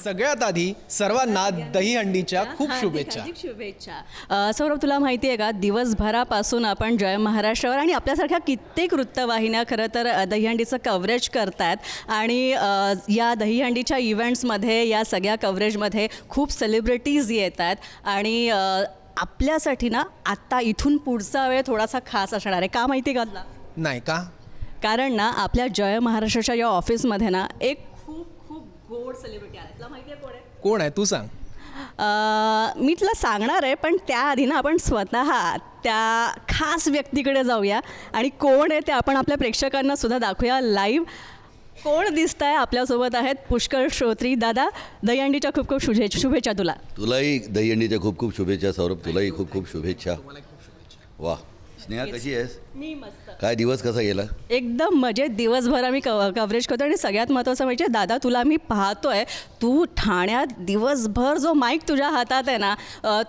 सगळ्यात आधी सर्वांना दहीहंडीच्या खूप शुभेच्छा. सौरभ, तुला माहिती आहे का, दिवसभरापासून आपण जय महाराष्ट्रावर आणि आपल्यासारख्या कित्येक वृत्तवाहिन्या खरं तर दहीहंडीचं कव्हरेज करतायत आणि या दहीहंडीच्या इव्हेंट्समध्ये, या सगळ्या कव्हरेजमध्ये खूप सेलिब्रिटीज येत आहेत आणि आपल्यासाठी ना आत्ता इथून पुढचा वेळ थोडासा खास असणार आहे. का माहिती आहे का तुला? नाही का? कारण ना आपल्या जय महाराष्ट्राच्या या ऑफिसमध्ये ना एक खूप खूप गोड सेलिब्रिटी आहे. तुला माहिती आहे कोण आहे? कोण आहे तू सांग. मी तुला सांगणार आहे, पण त्याआधी ना आपण स्वतः त्या खास व्यक्तीकडे जाऊया आणि कोण आहे ते आपण आपल्या प्रेक्षकांना सुद्धा दाखवूया लाईव्ह. कोण दिसत आहे आपल्यासोबत आहेत पुष्कर श्रोत्री. दादा, दहीहंडीच्या खूप खूप शुभेच्छा तुला. तुलाही दहीहंडीच्या खूप खूप शुभेच्छा. सौरभ, तुलाही खूप खूप शुभेच्छा. वा, स्नेहा कशी आहेस? मी मस्त. काय दिवस कसा गेला? एकदम मजेत. दिवसभर आम्ही कव्हरेज करतो आणि सगळ्यात महत्त्वाचं म्हणजे दादा, तुला मी पाहतोय तू ठाण्यात दिवसभर जो माईक तुझ्या हातात आहे ना,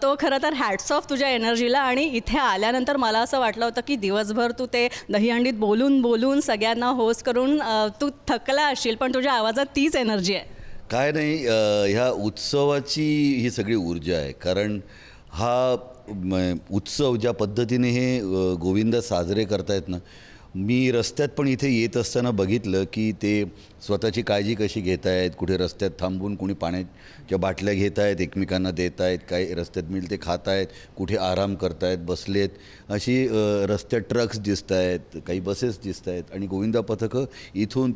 तो खरं तर हॅट्स ऑफ तुझ्या एनर्जीला. आणि इथे आल्यानंतर मला असं वाटलं होतं की दिवसभर तू ते दहीहंडीत बोलून बोलून सगळ्यांना होस्ट करून तू थकला असशील, पण तुझ्या आवाजात तीच एनर्जी आहे. काय नाही, ह्या उत्सवाची ही सगळी ऊर्जा आहे. कारण हा उत्सव ज्या पद्धतीने हे गोविंद साजरे करतायत ना, मी रस्त्यात पण इथे येत असताना बघितलं की ते स्वतःची काळजी कशी घेत आहेत. कुठे रस्त्यात थांबून कुणी पाण्याच्या बाटल्या घेत आहेत, एकमेकांना देत आहेत, काही रस्त्यात मिळेल ते खात आहेत, कुठे आराम करत आहेत, बसलेत. अशी रस्त्यात ट्रक्स दिसत आहेत, काही बसेस दिसत आहेत आणि गोविंदा पथकं इथून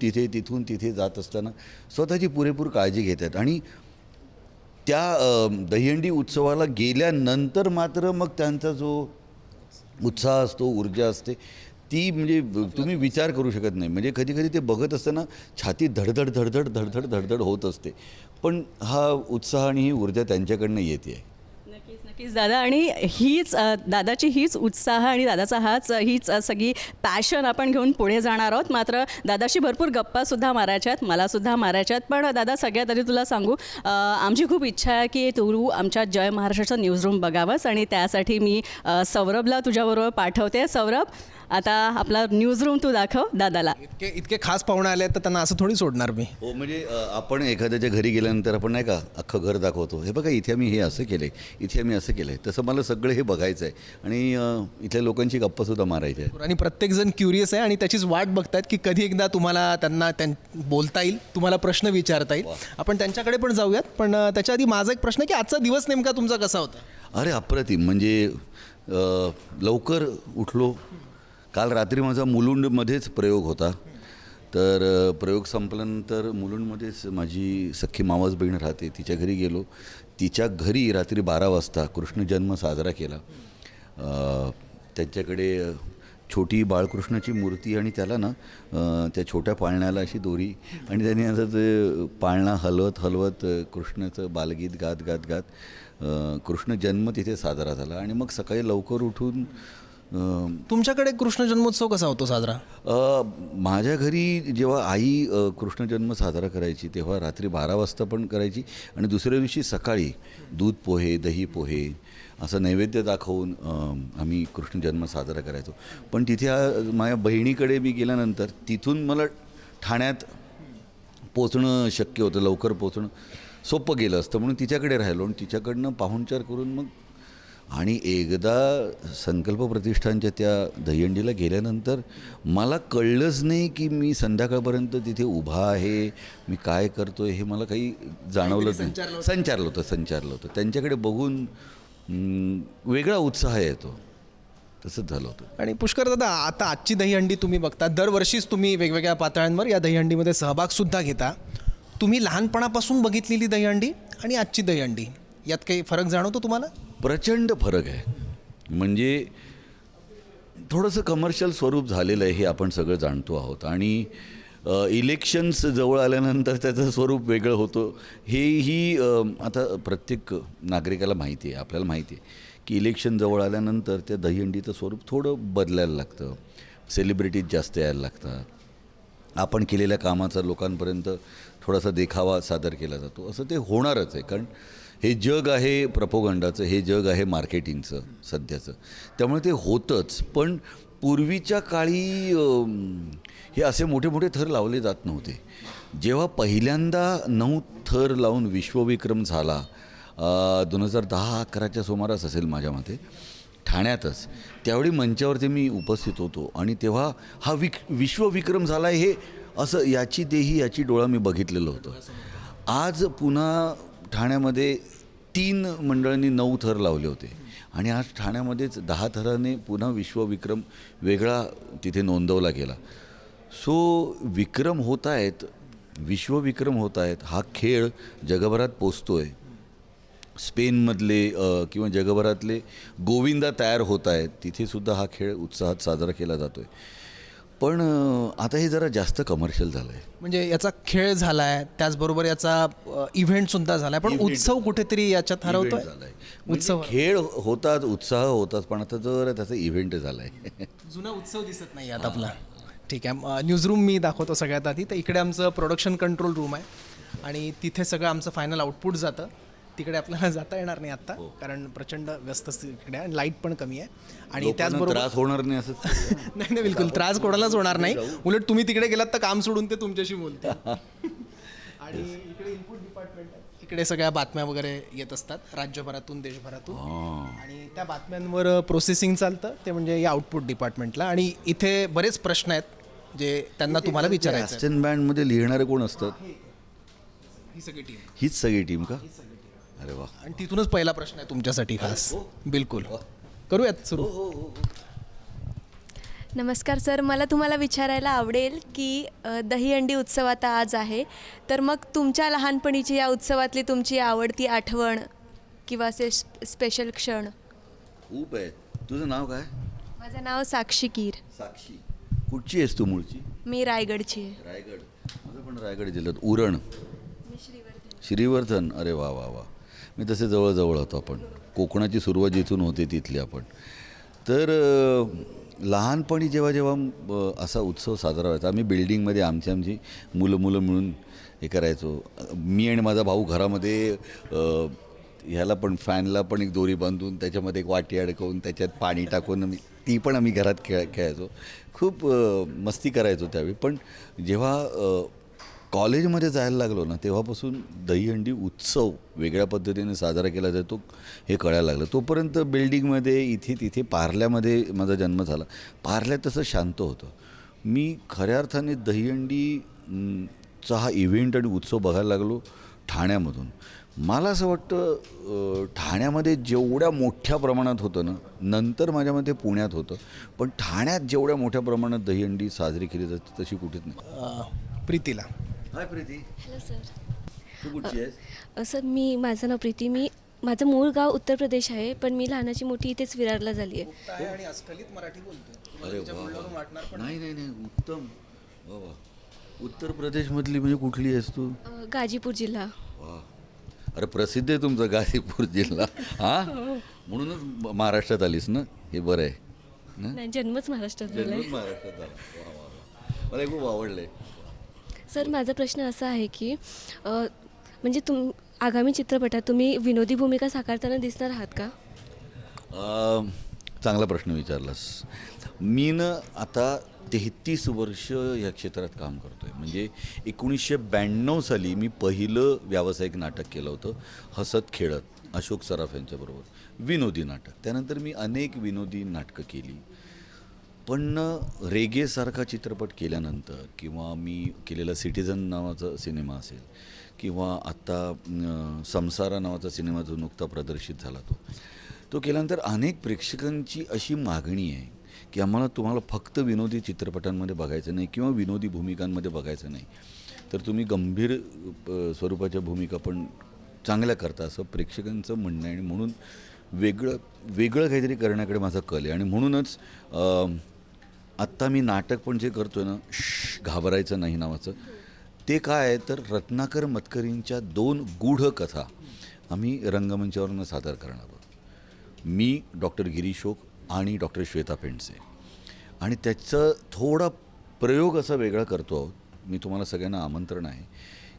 तिथे जात असताना स्वतःची पुरेपूर काळजी घेत आहेत. आणि त्या दहीहंडी उत्सवाला गेल्यानंतर मात्र मग त्यांचा जो उत्साह असतो, ऊर्जा असते, ती म्हणजे तुम्ही विचार करू शकत नाही. म्हणजे कधी कधी ते बघत असताना छाती धडधड धडधड धडधड धडधड होत असते. पण हा उत्साह आणि ही ऊर्जा त्यांच्याकडनं येते आहे. नक्कीच दादा. आणि हीच दादाची हीच उत्साह आणि दादाचा हीच सगळी पॅशन आपण घेऊन पुढे जाणार आहोत. मात्र दादाशी भरपूर गप्पासुद्धा मारायच्या आहेत, मलासुद्धा मारायच्या आहेत. पण दादा, सगळ्यात आधी तुला सांगू, आमची खूप इच्छा आहे की तू आमच्या जय महाराष्ट्राचं न्यूजरूम बघावंस आणि त्यासाठी मी सौरभला तुझ्याबरोबर पाठवते. सौरभ, आता आपला न्यूजरूम तू दाखव दादाला. इतके खास पाहुणे आले तर त्यांना असं थोडी सोडणार मी. हो, म्हणजे आपण एखाद्याच्या घरी गेल्यानंतर आपण नाही का अख्खं घर दाखवतो, हे बघा इथे आम्ही हे असं केलं आहे, इथे आम्ही असं केलं आहे. तसं मला सगळं हे बघायचं आहे आणि इथल्या लोकांची गप्पासुद्धा मारायची आहे. आणि प्रत्येकजण क्युरियस आहे आणि त्याचीच वाट बघतायत की कधी एकदा तुम्हाला त्यांना बोलता येईल, तुम्हाला प्रश्न विचारता येईल. आपण त्यांच्याकडे पण जाऊयात. पण त्याच्या आधी माझा एक प्रश्न आहे की आजचा दिवस नेमका तुमचा कसा होता? अरे अप्रतिम. म्हणजे लवकर उठलो. काल रात्री माझा मुलुंडमध्येच प्रयोग होता. तर प्रयोग संपल्यानंतर मुलुंडमध्येच माझी सख्खी मावस बहीण राहते, तिच्या घरी गेलो. तिच्या घरी रात्री 12 वाजता कृष्ण जन्म साजरा केला. त्यांच्याकडे छोटी बाळकृष्णाची मूर्ती आणि त्याला ना त्या छोट्या पाळण्याला अशी दोरी आणि त्यांनी असं ते पाळणा हलवत कृष्णाचं बालगीत गात कृष्ण जन्म तिथे साजरा झाला. आणि मग सकाळी लवकर उठून तुमच्याकडे कृष्ण जन्मोत्सव कसा होतो साजरा? माझ्या घरी जेव्हा आई कृष्ण जन्म साजरा करायची तेव्हा रात्री 12 वाजता पण करायची आणि दुसऱ्या दिवशी सकाळी दूध पोहे, दही पोहे असं नैवेद्य दाखवून आम्ही कृष्ण जन्म साजरा करायचो. पण तिथे माझ्या बहिणीकडे मी गेल्यानंतर तिथून मला ठाण्यात पोचणं शक्य होतं, लवकर पोचणं सोपं गेलं असतं म्हणून तिच्याकडे राहिलो आणि तिच्याकडनं पाहुणचार करून मग. आणि एकदा संकल्प प्रतिष्ठानच्या त्या दहीहंडीला गेल्यानंतर मला कळलंच नाही की मी संध्याकाळपर्यंत तिथे उभा आहे, मी काय करतो हे मला काही जाणवलंच नाही. संचारलं होतं. त्यांच्याकडे बघून वेगळा उत्साह येतो, तसंच झालं होतं. आणि पुष्कर दादा, आता आजची दहीहंडी तुम्ही बघता, दरवर्षीच तुम्ही वेगवेगळ्या पातळ्यांवर या दहीहंडीमध्ये सहभागसुद्धा घेता. तुम्ही लहानपणापासून बघितलेली दहीहंडी आणि आजची दहीहंडी यात काही फरक जाणवतो तुम्हाला? प्रचंड फरक आहे. म्हणजे थोडंसं कमर्शियल स्वरूप झालेलं आहे हे आपण सगळं जाणतो आहोत. आणि इलेक्शन्स जवळ आल्यानंतर त्याचं स्वरूप वेगळं होतं हेही आता प्रत्येक नागरिकाला माहिती आहे, आपल्याला माहिती आहे की इलेक्शन जवळ आल्यानंतर त्या दहीहंडीचं स्वरूप थोडं बदलायला लागतं. सेलिब्रिटीज जास्त यायला लागतात. आपण केलेल्या कामाचा लोकांपर्यंत थोडासा देखावा सादर केला जातो. असं ते होणारच आहे. कारण हे जग आहे प्रपोगंडाचं, हे जग आहे मार्केटिंगचं सध्याचं, त्यामुळे ते होतंच. पण पूर्वीच्या काळी हे असे मोठे मोठे थर लावले जात नव्हते. जेव्हा पहिल्यांदा 9 थर लावून विश्वविक्रम झाला 2010-11च्या सुमारास असेल माझ्या मते, ठाण्यातच, त्यावेळी मंचावरती मी उपस्थित होतो आणि तेव्हा हा विश्वविक्रम झाला आहे हे असं याची देही याची डोळा मी बघितलेलं होतं. आज पुन्हा ठाण्यामध्ये 3 मंडळांनी 9 थर लावले होते आणि आज ठाण्यामध्येच 10 थराने पुन्हा विश्वविक्रम वेगळा तिथे नोंदवला गेला. सो विक्रम होत आहेत, विश्वविक्रम होत आहेत. हा खेळ जगभरात पोचतो आहे. स्पेनमधले किंवा जगभरातले गोविंदा तयार होत आहेत, तिथेसुद्धा हा खेळ उत्साहात साजरा केला जातो आहे. पण आता हे जरा जास्त कमर्शियल झालं आहे. म्हणजे याचा खेळ झाला आहे, त्याचबरोबर याचा इव्हेंटसुद्धा झाला आहे, पण उत्सव कुठेतरी याच्यात हरवतोय. झाला आहे. उत्सव खेळ होतात, उत्साह होतात, पण आता जर त्याचा इव्हेंट झाला आहे. जुना उत्सव दिसत नाही आता आपला. ठीक आहे, न्यूजरूम मी दाखवतो सगळ्यात आधी. तर इकडे आमचं प्रोडक्शन कंट्रोल रूम आहे आणि तिथे सगळं आमचं फायनल आउटपुट जातं. तिकडे आपल्याला जाता येणार नाही आत्ता, कारण प्रचंड व्यस्त तिकडे आणि लाईट पण कमी आहे. आणि लोकांना त्याचबरोबर त्रास होणार नाही असं. नाही नाही, बिलकुल त्रास कोणालाच होणार नाही. उलट तुम्ही तिकडे गेलात तर काम सोडून ते तुमच्याशी बोलते. आणि इकडे इनपुट डिपार्टमेंट आहे, इकडे सगळ्या बातम्या वगैरे येत असतात राज्यभरातून देशभरातून, आणि त्या बातम्यांवर प्रोसेसिंग चालतं, ते म्हणजे या आउटपुट डिपार्टमेंटला. आणि इथे बरेच प्रश्न आहेत जे त्यांना तुम्हाला विचारायचं आहे. ॲक्शन बँडमध्ये लिहिणारे कोण असतात? ही सगळी टीम, हीच सगळी टीम का? अरे वा. आणि तिथूनच पहिला प्रश्न आहे तुमच्यासाठी खास. बिलकुल, करूयात सुरू. नमस्कार सर, मला तुम्हाला विचारायला आवडेल की दहीहंडी उत्सव आता आज आहे, तर मग तुमच्या लहानपणीची या उत्सवातली तुमची आवडती आठवण किंवा असे स्पेशल क्षण. खूप आहे. तुझं नाव काय? माझं नाव साक्षी कीर. साक्षी. कुठची आहेस तू मूळची? मी रायगडची आहे. रायगड. माझं पण रायगड जिल्ह्यात उरण. मी श्रीवर्धन. श्रीवर्धन. अरे वा वा वा. मी तसे जवळजवळ होतो. आपण कोकणाची सुरुवात जिथून होते तिथली आपण. तर लहानपणी जेव्हा जेव्हा असा उत्सव साजरा व्हायचा, आम्ही बिल्डिंगमध्ये आमची मुलं मिळून हे करायचो. मी आणि माझा भाऊ घरामध्ये ह्याला पण फॅनला पण एक दोरी बांधून त्याच्यामध्ये एक वाटी अडकवून त्याच्यात पाणी टाकून ती पण आम्ही घरात खेळायचो. खूप मस्ती करायचो त्यावेळी. पण जेव्हा कॉलेजमध्ये जायला लागलो ना, तेव्हापासून दहीहंडी उत्सव वेगळ्या पद्धतीने साजरा केला जातो हे कळायला लागलं. तोपर्यंत बिल्डिंगमध्ये इथे तिथे पार्ल्यामध्ये माझा जन्म झाला. पार्ल्यात तसं शांत होतं. मी खऱ्या अर्थाने दहीहंडी चा हा इव्हेंट आणि उत्सव बघायला लागलो ठाण्यामधून. मला असं वाटतं ठाण्यामध्ये जेवढ्या मोठ्या प्रमाणात होतं ना, नंतर माझ्यामध्ये पुण्यात होतं, पण ठाण्यात जेवढ्या मोठ्या प्रमाणात दहीहंडी साजरी केली जाते तशी कुठेच नाही. प्रीतीला. हाय प्रीती. Hello sir. तू कुठची आहेस? सर माझं नाव प्रीती. माझं मूळ गाव उत्तर प्रदेश आहे, पण मी लहानाची मोठी इथेच विरारला झाली आहे. आणि अस्खलित मराठी बोलतो. अरे वा. नाही उत्तम. वा वा. उत्तर प्रदेशमधली म्हणजे कुठली आहेस तू? गाजीपूर जिल्हा. वा. अरे प्रसिद्ध आहे तुमचा गाजीपूर जिल्हा. हां, म्हणूनच महाराष्ट्रात आलीस ना, हे बरं आहे ना. नाही, जन्मच महाराष्ट्रात झाला आहे. महाराष्ट्रात आला. वा वा वा. मला हे खूप आवडलं. सर माझा प्रश्न असा आहे की म्हणजे आगामी चित्रपटात तुम्ही विनोदी भूमिका साकारताना दिसणार आहात का? चांगला प्रश्न विचारलास. मी ना आता 33 वर्ष या क्षेत्रात काम करतो आहे. म्हणजे 1992 साली मी पहिलं व्यावसायिक नाटक केलं होतं, हसत खेळत, अशोक सराफ यांच्याबरोबर, विनोदी नाटक. त्यानंतर मी अनेक विनोदी नाटकं केली. पण रेगेसारखा चित्रपट केल्यानंतर किंवा मी केलेला सिटिझन नावाचा सिनेमा असेल किंवा आत्ता संसारा नावाचा सिनेमा जो नुकता प्रदर्शित झाला तो केल्यानंतर अनेक प्रेक्षकांची अशी मागणी आहे की आम्हाला तुम्हाला फक्त विनोदी चित्रपटांमध्ये बघायचं नाही किंवा विनोदी भूमिकांमध्ये बघायचं नाही, तर तुम्ही गंभीर स्वरूपाच्या भूमिका पण चांगल्या करता, असं प्रेक्षकांचं म्हणणं आहे. आणि म्हणून वेगळं काहीतरी करण्याकडे माझा कल आहे. आणि म्हणूनच आत्ता मी नाटक पण जे करतो आहे ना, घाबरायचं नाही नावाचं, ते काय आहे तर रत्नाकर मतकरींच्या 2 गूढ कथा आम्ही रंगमंचावरनं सादर करणार आहोत. मी डॉक्टर गिरीश ओक आणि डॉक्टर श्वेता पेंडसे. आणि त्याचं थोडा प्रयोग असा वेगळा करतो आहोत. मी तुम्हाला सगळ्यांना आमंत्रण आहे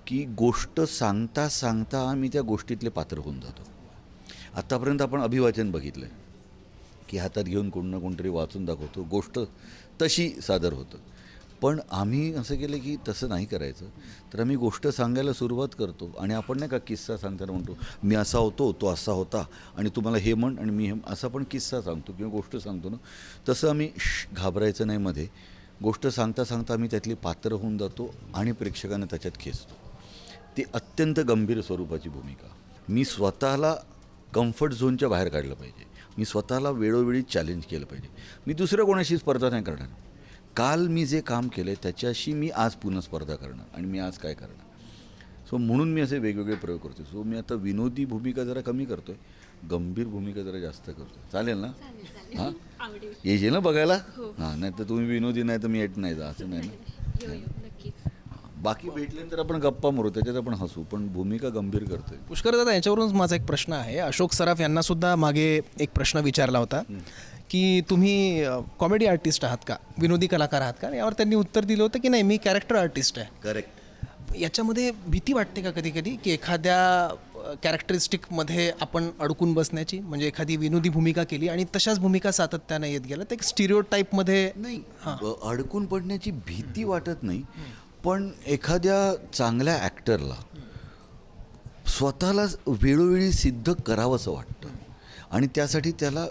की गोष्ट सांगता सांगता आम्ही त्या गोष्टीतले पात्र होऊन जातो. आत्तापर्यंत आपण अभिवाचन बघितलं आहे, की हातात घेऊन कोण ना कोणतरी वाचून दाखवतो, गोष्ट तशी सादर होतं. पण आम्ही असं केलं की तसं नाही करायचं, तर आम्ही गोष्ट सांगायला सुरुवात करतो आणि आपण नाही का किस्सा सांगताना म्हणतो मी असा होतो, तो असा होता आणि तुम्हाला हे म्हण आणि मी हे असा पण किस्सा सांगतो किंवा गोष्ट सांगतो ना, तसं आम्ही घाबरायचं नाही मध्ये. गोष्ट सांगता सांगता आम्ही त्यातली पात्र होऊन जातो आणि प्रेक्षकांना त्याच्यात खेचतो. ती अत्यंत गंभीर स्वरूपाची भूमिका. मी स्वतःला कम्फर्ट झोनच्या बाहेर काढलं पाहिजे, मी स्वतःला वेळोवेळी चॅलेंज केलं पाहिजे. मी दुसऱ्या कोणाशी स्पर्धा नाही करणार. काल मी जे काम केलं आहे त्याच्याशी मी आज पुन्हा स्पर्धा करणार आणि मी आज काय करणार. सो म्हणून मी असे वेगवेगळे प्रयोग करतो. सो मी आता विनोदी भूमिका जरा कमी करतो आहे, गंभीर भूमिका जरा जास्त करतो. चालेल ना? हां, येशील ना बघायला? हां, नाही तर तुम्ही विनोदी नाही तर मी येत नाही जा, असं नाही ना. बाकी भेटल्यानंतर आपण गप्पा मारू, त्याच्यात आपण हसू, पण भूमिका गंभीर करतोय. पुष्कर दादा, याच्यावरूनच माझा एक प्रश्न आहे. अशोक सराफ यांना सुद्धा मागे एक प्रश्न विचारला होता की तुम्ही कॉमेडी आर्टिस्ट आहात का, विनोदी कलाकार आहात का? यावर त्यांनी उत्तर दिलं होतं की नाही, मी कॅरेक्टर आर्टिस्ट आहे. करेक्ट. याच्यामध्ये भीती वाटते का कधी कधी की एखाद्या कॅरेक्टरिस्टिकमध्ये आपण अडकून बसण्याची, म्हणजे एखादी विनोदी भूमिका केली आणि तशाच भूमिका सातत्यानं येत गेल्या, तर एक स्टिरिओ टाईपमध्ये नाही, अडकून पडण्याची भीती वाटत नाही, पण एखाद्या चांगल्या ॲक्टरला स्वतःला वेळोवेळी सिद्ध करावंसं वाटतं आणि त्यासाठी त्याला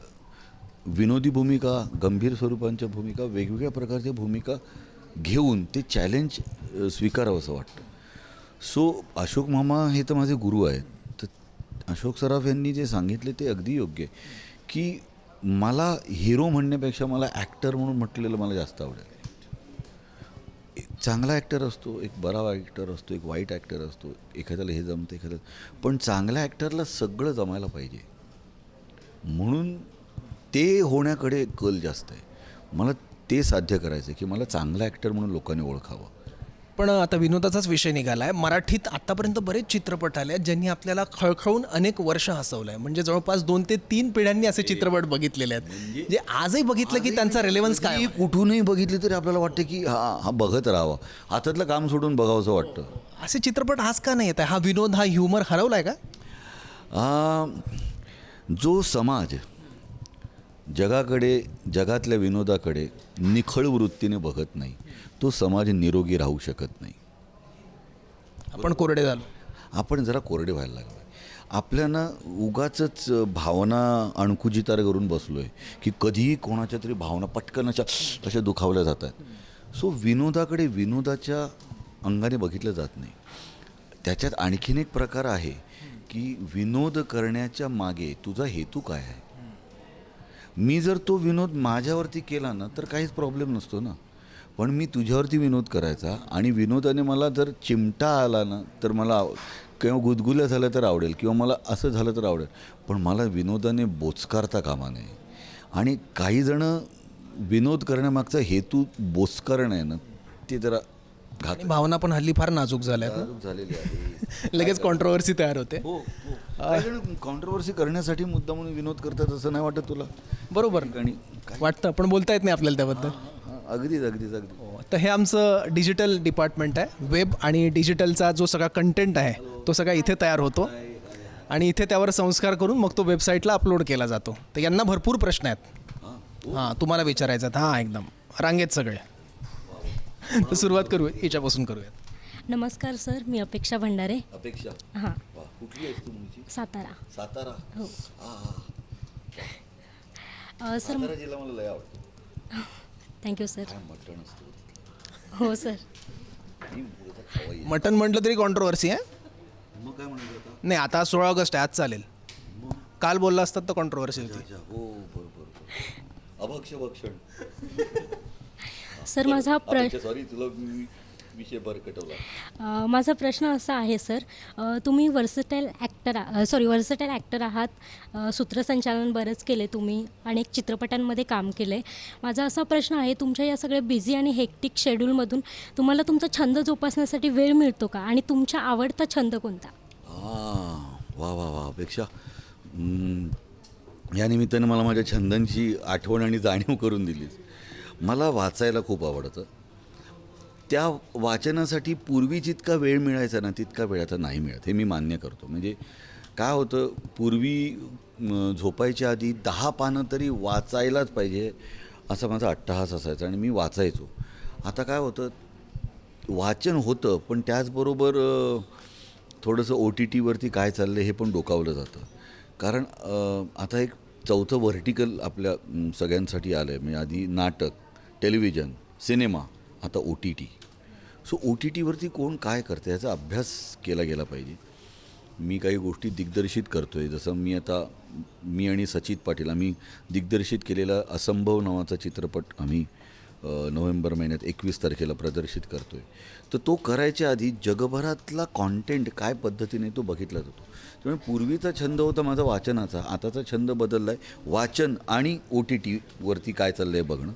विनोदी भूमिका, गंभीर स्वरूपांच्या भूमिका, वेगवेगळ्या प्रकारच्या भूमिका घेऊन ते चॅलेंज स्वीकारावंसं वाटतं. सो अशोक मामा हे तर माझे गुरु आहेत. तर अशोक सराफ यांनी जे सांगितले ते अगदी योग्य आहे की मला हिरो म्हणण्यापेक्षा मला ॲक्टर म्हणून म्हटलेलं मला जास्त आवडेल. एक चांगला ॲक्टर असतो, एक बरा ॲक्टर असतो, एक वाईट ॲक्टर असतो, एखाद्याला हे जमतं, एखाद्याला, पण चांगल्या ॲक्टरला सगळं जमायला पाहिजे. म्हणून ते होण्याकडे कल जास्त आहे. मला ते साध्य करायचं आहे की मला चांगला ॲक्टर म्हणून लोकांनी ओळखावं. पण आता विनोदाचाच विषय निघाला आहे. मराठीत आत्तापर्यंत बरेच चित्रपट आले आहेत ज्यांनी आपल्याला खळखळून अनेक वर्ष हसवलं आहे. म्हणजे जवळपास 2 ते 3 पिढ्यांनी असे चित्रपट बघितलेले आहेत, जे आजही बघितलं की त्यांचा रेलेव्हन्स काय कधी कुठूनही बघितली तरी आपल्याला वाटतं की हा बघत राहावं, हातातलं काम सोडून बघावंसं वाटतं. असे चित्रपट आज का नाही येत आहे? हा विनोद, हा ह्युमर हरवला आहे का? जो समाज जगातल्या विनोदाकडे निखळ वृत्तीने बघत नाही, तो समाज निरोगी राहू शकत नाही. आपण कोरडे झालो. आपण जरा कोरडे व्हायला लागलो. आपल्याला उगाचच भावना अणकुजितार करून बसलो आहे की कधीही कोणाच्या तरी भावना पटकन अशा दुखावल्या जातात. सो विनोदाकडे विनोदाच्या अंगाने बघितलं जात नाही. त्याच्यात आणखीन एक प्रकार आहे की विनोद करण्याच्या मागे तुझा हेतू काय आहे. मी जर तो विनोद माझ्यावरती केला ना तर काहीच प्रॉब्लेम नसतो ना, पण मी तुझ्यावरती विनोद करायचा आणि विनोदाने मला जर चिमटा आला ना तर मला किंवा गुदगुल्या झालं तर आवडेल किंवा मला असं झालं तर आवडेल, पण मला विनोदाने बोचकारता कामा नये. आणि काही जणं विनोद करण्यामागचा हेतू बोचकारणं आहे ना, ते जरा आणि भावना पण हल्ली फार नाजूक झाल्या आहेत. झालेली आहे. लगेच कॉन्ट्रोवर्सी तयार होते. हो, काही जण कॉन्ट्रोवर्सी करण्यासाठी मुद्दा म्हणून विनोद करतात, असं नाही वाटत तुला? बरोबर आणि वाटतं, पण बोलता येत नाही आपल्याला त्याबद्दल. अगदीच. तर हे आमचं डिजिटल डिपार्टमेंट आहे. वेब आणि डिजिटलचा जो सगळा कंटेंट आहे तो सगळा इथे तयार होतो आणि इथे त्यावर संस्कार करून मग तो वेबसाईटला अपलोड केला जातो. तर यांना भरपूर प्रश्न आहेत. हां, तुम्हाला विचारायचं आहेत. हां, एकदम रांगेत सगळे. तर सुरुवात करूया, याच्यापासून करूयात. नमस्कार सर, मी अपेक्षा भंडारे. अपेक्षा, हां, वा, कुठली आहेस तू मुळची? सातारा. सातारा. हो. सर, सातारा जिल्हा मला लय आवडतो. Thank you sir. काय मटण असतो. हो सर. मी मुळचा खवाई आहे. मटण म्हटलं तरी कॉन्ट्रोवर्सी आहे. मग काय म्हणायचं आता? नाही, आता 16 ऑगस्ट आहे, आज चालेल. काल बोलला असतात तर कॉन्ट्रोवर्सी होती. अच्छा, हो, बरोबर. अभक्ष भक्षण. सर, माझा सॉरी, तुला मी विषय बरकटवला. माझा प्रश्न असा आहे सर, तुम्ही वर्सटाईल ॲक्टर आहात. सूत्रसंचालन बरंच केले तुम्ही, अनेक चित्रपटांमध्ये काम केलं आहे. माझा असा प्रश्न आहे, तुमच्या या सगळ्या बिझी आणि हेक्टिक शेड्यूलमधून तुम्हाला तुमचा छंद जोपासण्यासाठी वेळ मिळतो का, आणि तुमचा आवडता छंद कोणता? वा अपेक्षा, या निमित्तानं मला माझ्या छंदांची आठवण आणि जाणीव करून दिलीच. मला वाचायला खूप आवडतं. त्या वाचनासाठी पूर्वी जितका वेळ मिळायचा ना तितका वेळ आता नाही मिळत, हे मी मान्य करतो. म्हणजे काय होतं, पूर्वी झोपायच्या आधी 10 पानं तरी वाचायलाच पाहिजे असा माझा अट्टहास असायचा आणि मी वाचायचो. आता काय होतं, वाचन होतं पण त्याचबरोबर थोडंसं OTTवरती काय चाललं हे पण डोकावलं जातं. कारण आता एक चौथं व्हर्टिकल आपल्या सगळ्यांसाठी आलं आहे. म्हणजे आधी नाटक, टेलिव्हिजन, सिनेमा, आता OTT. सो OTTवरती कोण काय करतं याचा अभ्यास केला गेला पाहिजे. मी काही गोष्टी दिग्दर्शित करतो आहे. जसं मी आणि सचित पाटील आम्ही दिग्दर्शित केलेला असंभव नावाचा चित्रपट आम्ही नोव्हेंबर महिन्यात 21 तारखेला प्रदर्शित करतो आहे. तर तो करायच्या आधी जगभरातला कॉन्टेंट काय पद्धतीने तो बघितला जातो. त्यामुळे पूर्वीचा छंद होता माझा वाचनाचा, आताचा छंद बदलला आहे वाचन आणि OTTवरती काय चाललं आहे बघणं.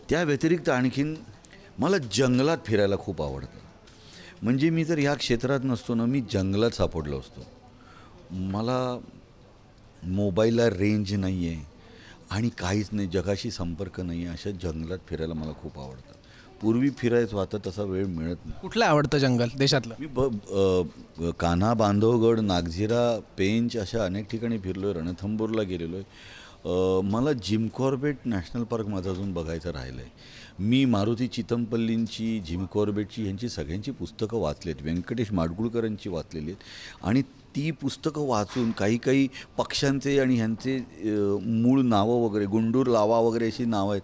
त्या व्यतिरिक्त आणखीन मला जंगलात फिरायला खूप आवडतं. म्हणजे मी जर ह्या क्षेत्रात नसतो ना, मी जंगलात सापडलो असतो. मला मोबाईलला रेंज नाही आहे आणि काहीच नाही, जगाशी संपर्क नाही आहे, अशा जंगलात फिरायला मला खूप आवडतं. पूर्वी फिरायचो, आता तसा वेळ मिळत नाही. कुठलं आवडतं जंगल देशातलं? मी कान्हा, बांधवगड, नागझिरा, पेंच अशा अनेक ठिकाणी फिरलो आहे. रणथंबोरला गेलेलो आहे. मला जिम कॉर्बेट नॅशनल पार्क माझं अजून बघायचं राहिलं आहे. मी मारुती चितमपल्लींची, जिम कॉर्बेटची ह्यांची सगळ्यांची पुस्तकं वाचली आहेत. व्यंकटेश माडगुळकरांची वाचलेली आहेत आणि ती पुस्तकं वाचून काही पक्ष्यांचे आणि ह्यांचे मूळ नावं वगैरे, गुंडूर लावा वगैरे अशी नावं आहेत,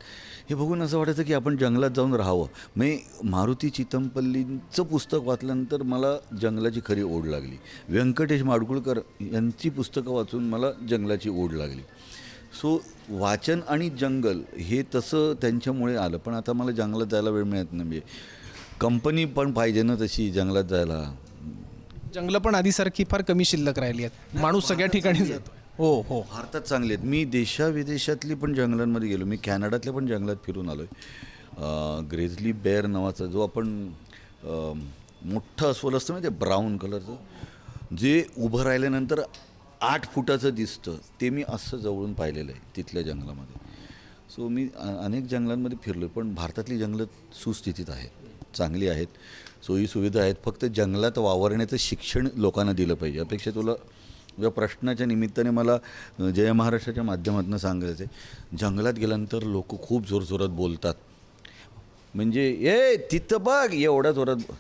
हे बघून असं वाटायचं की आपण जंगलात जाऊन राहावं. म्हणजे मारुती चितमपल्लींचं पुस्तक वाचल्यानंतर मला जंगलाची खरी ओढ लागली. व्यंकटेश माडगुळकर यांची पुस्तकं वाचून मला जंगलाची ओढ लागली. सो वाचन आणि जंगल हे तसं त्यांच्यामुळे आलं. पण आता मला जंगलात जायला वेळ मिळत नाही. म्हणजे कंपनी पण पाहिजे ना तशी जंगलात जायला. जंगलं पण आधीसारखी फार कमी शिल्लक राहिली आहेत. माणूस सगळ्या ठिकाणी जातो. हो. भारतात चांगले आहेत. मी देशाविदेशातली पण जंगलांमध्ये गेलो. मी कॅनडातल्या पण जंगलात फिरून आलो आहे. ग्रेझली बेअर नावाचा जो आपण मोठं अस्वल असतं ना, ते ब्राऊन कलरचं, जे उभं राहिल्यानंतर 8 फुटाचं दिसतं, ते मी असं जवळून पाहिलेलं आहे तिथल्या जंगलामध्ये. सो मी अनेक जंगलांमध्ये फिरलो आहे. पण भारतातली जंगलं सुस्थितीत आहेत, चांगली आहेत, सोयीसुविधा आहेत. फक्त जंगलात वावरण्याचं शिक्षण लोकांना दिलं पाहिजे. अपेक्षा तुला या प्रश्नाच्या निमित्ताने मला जय महाराष्ट्राच्या माध्यमातून सांगायचं आहे, जंगलात गेल्यानंतर लोक खूप जोरजोरात बोलतात. म्हणजे तिथं बघ एवढ्या जोरात.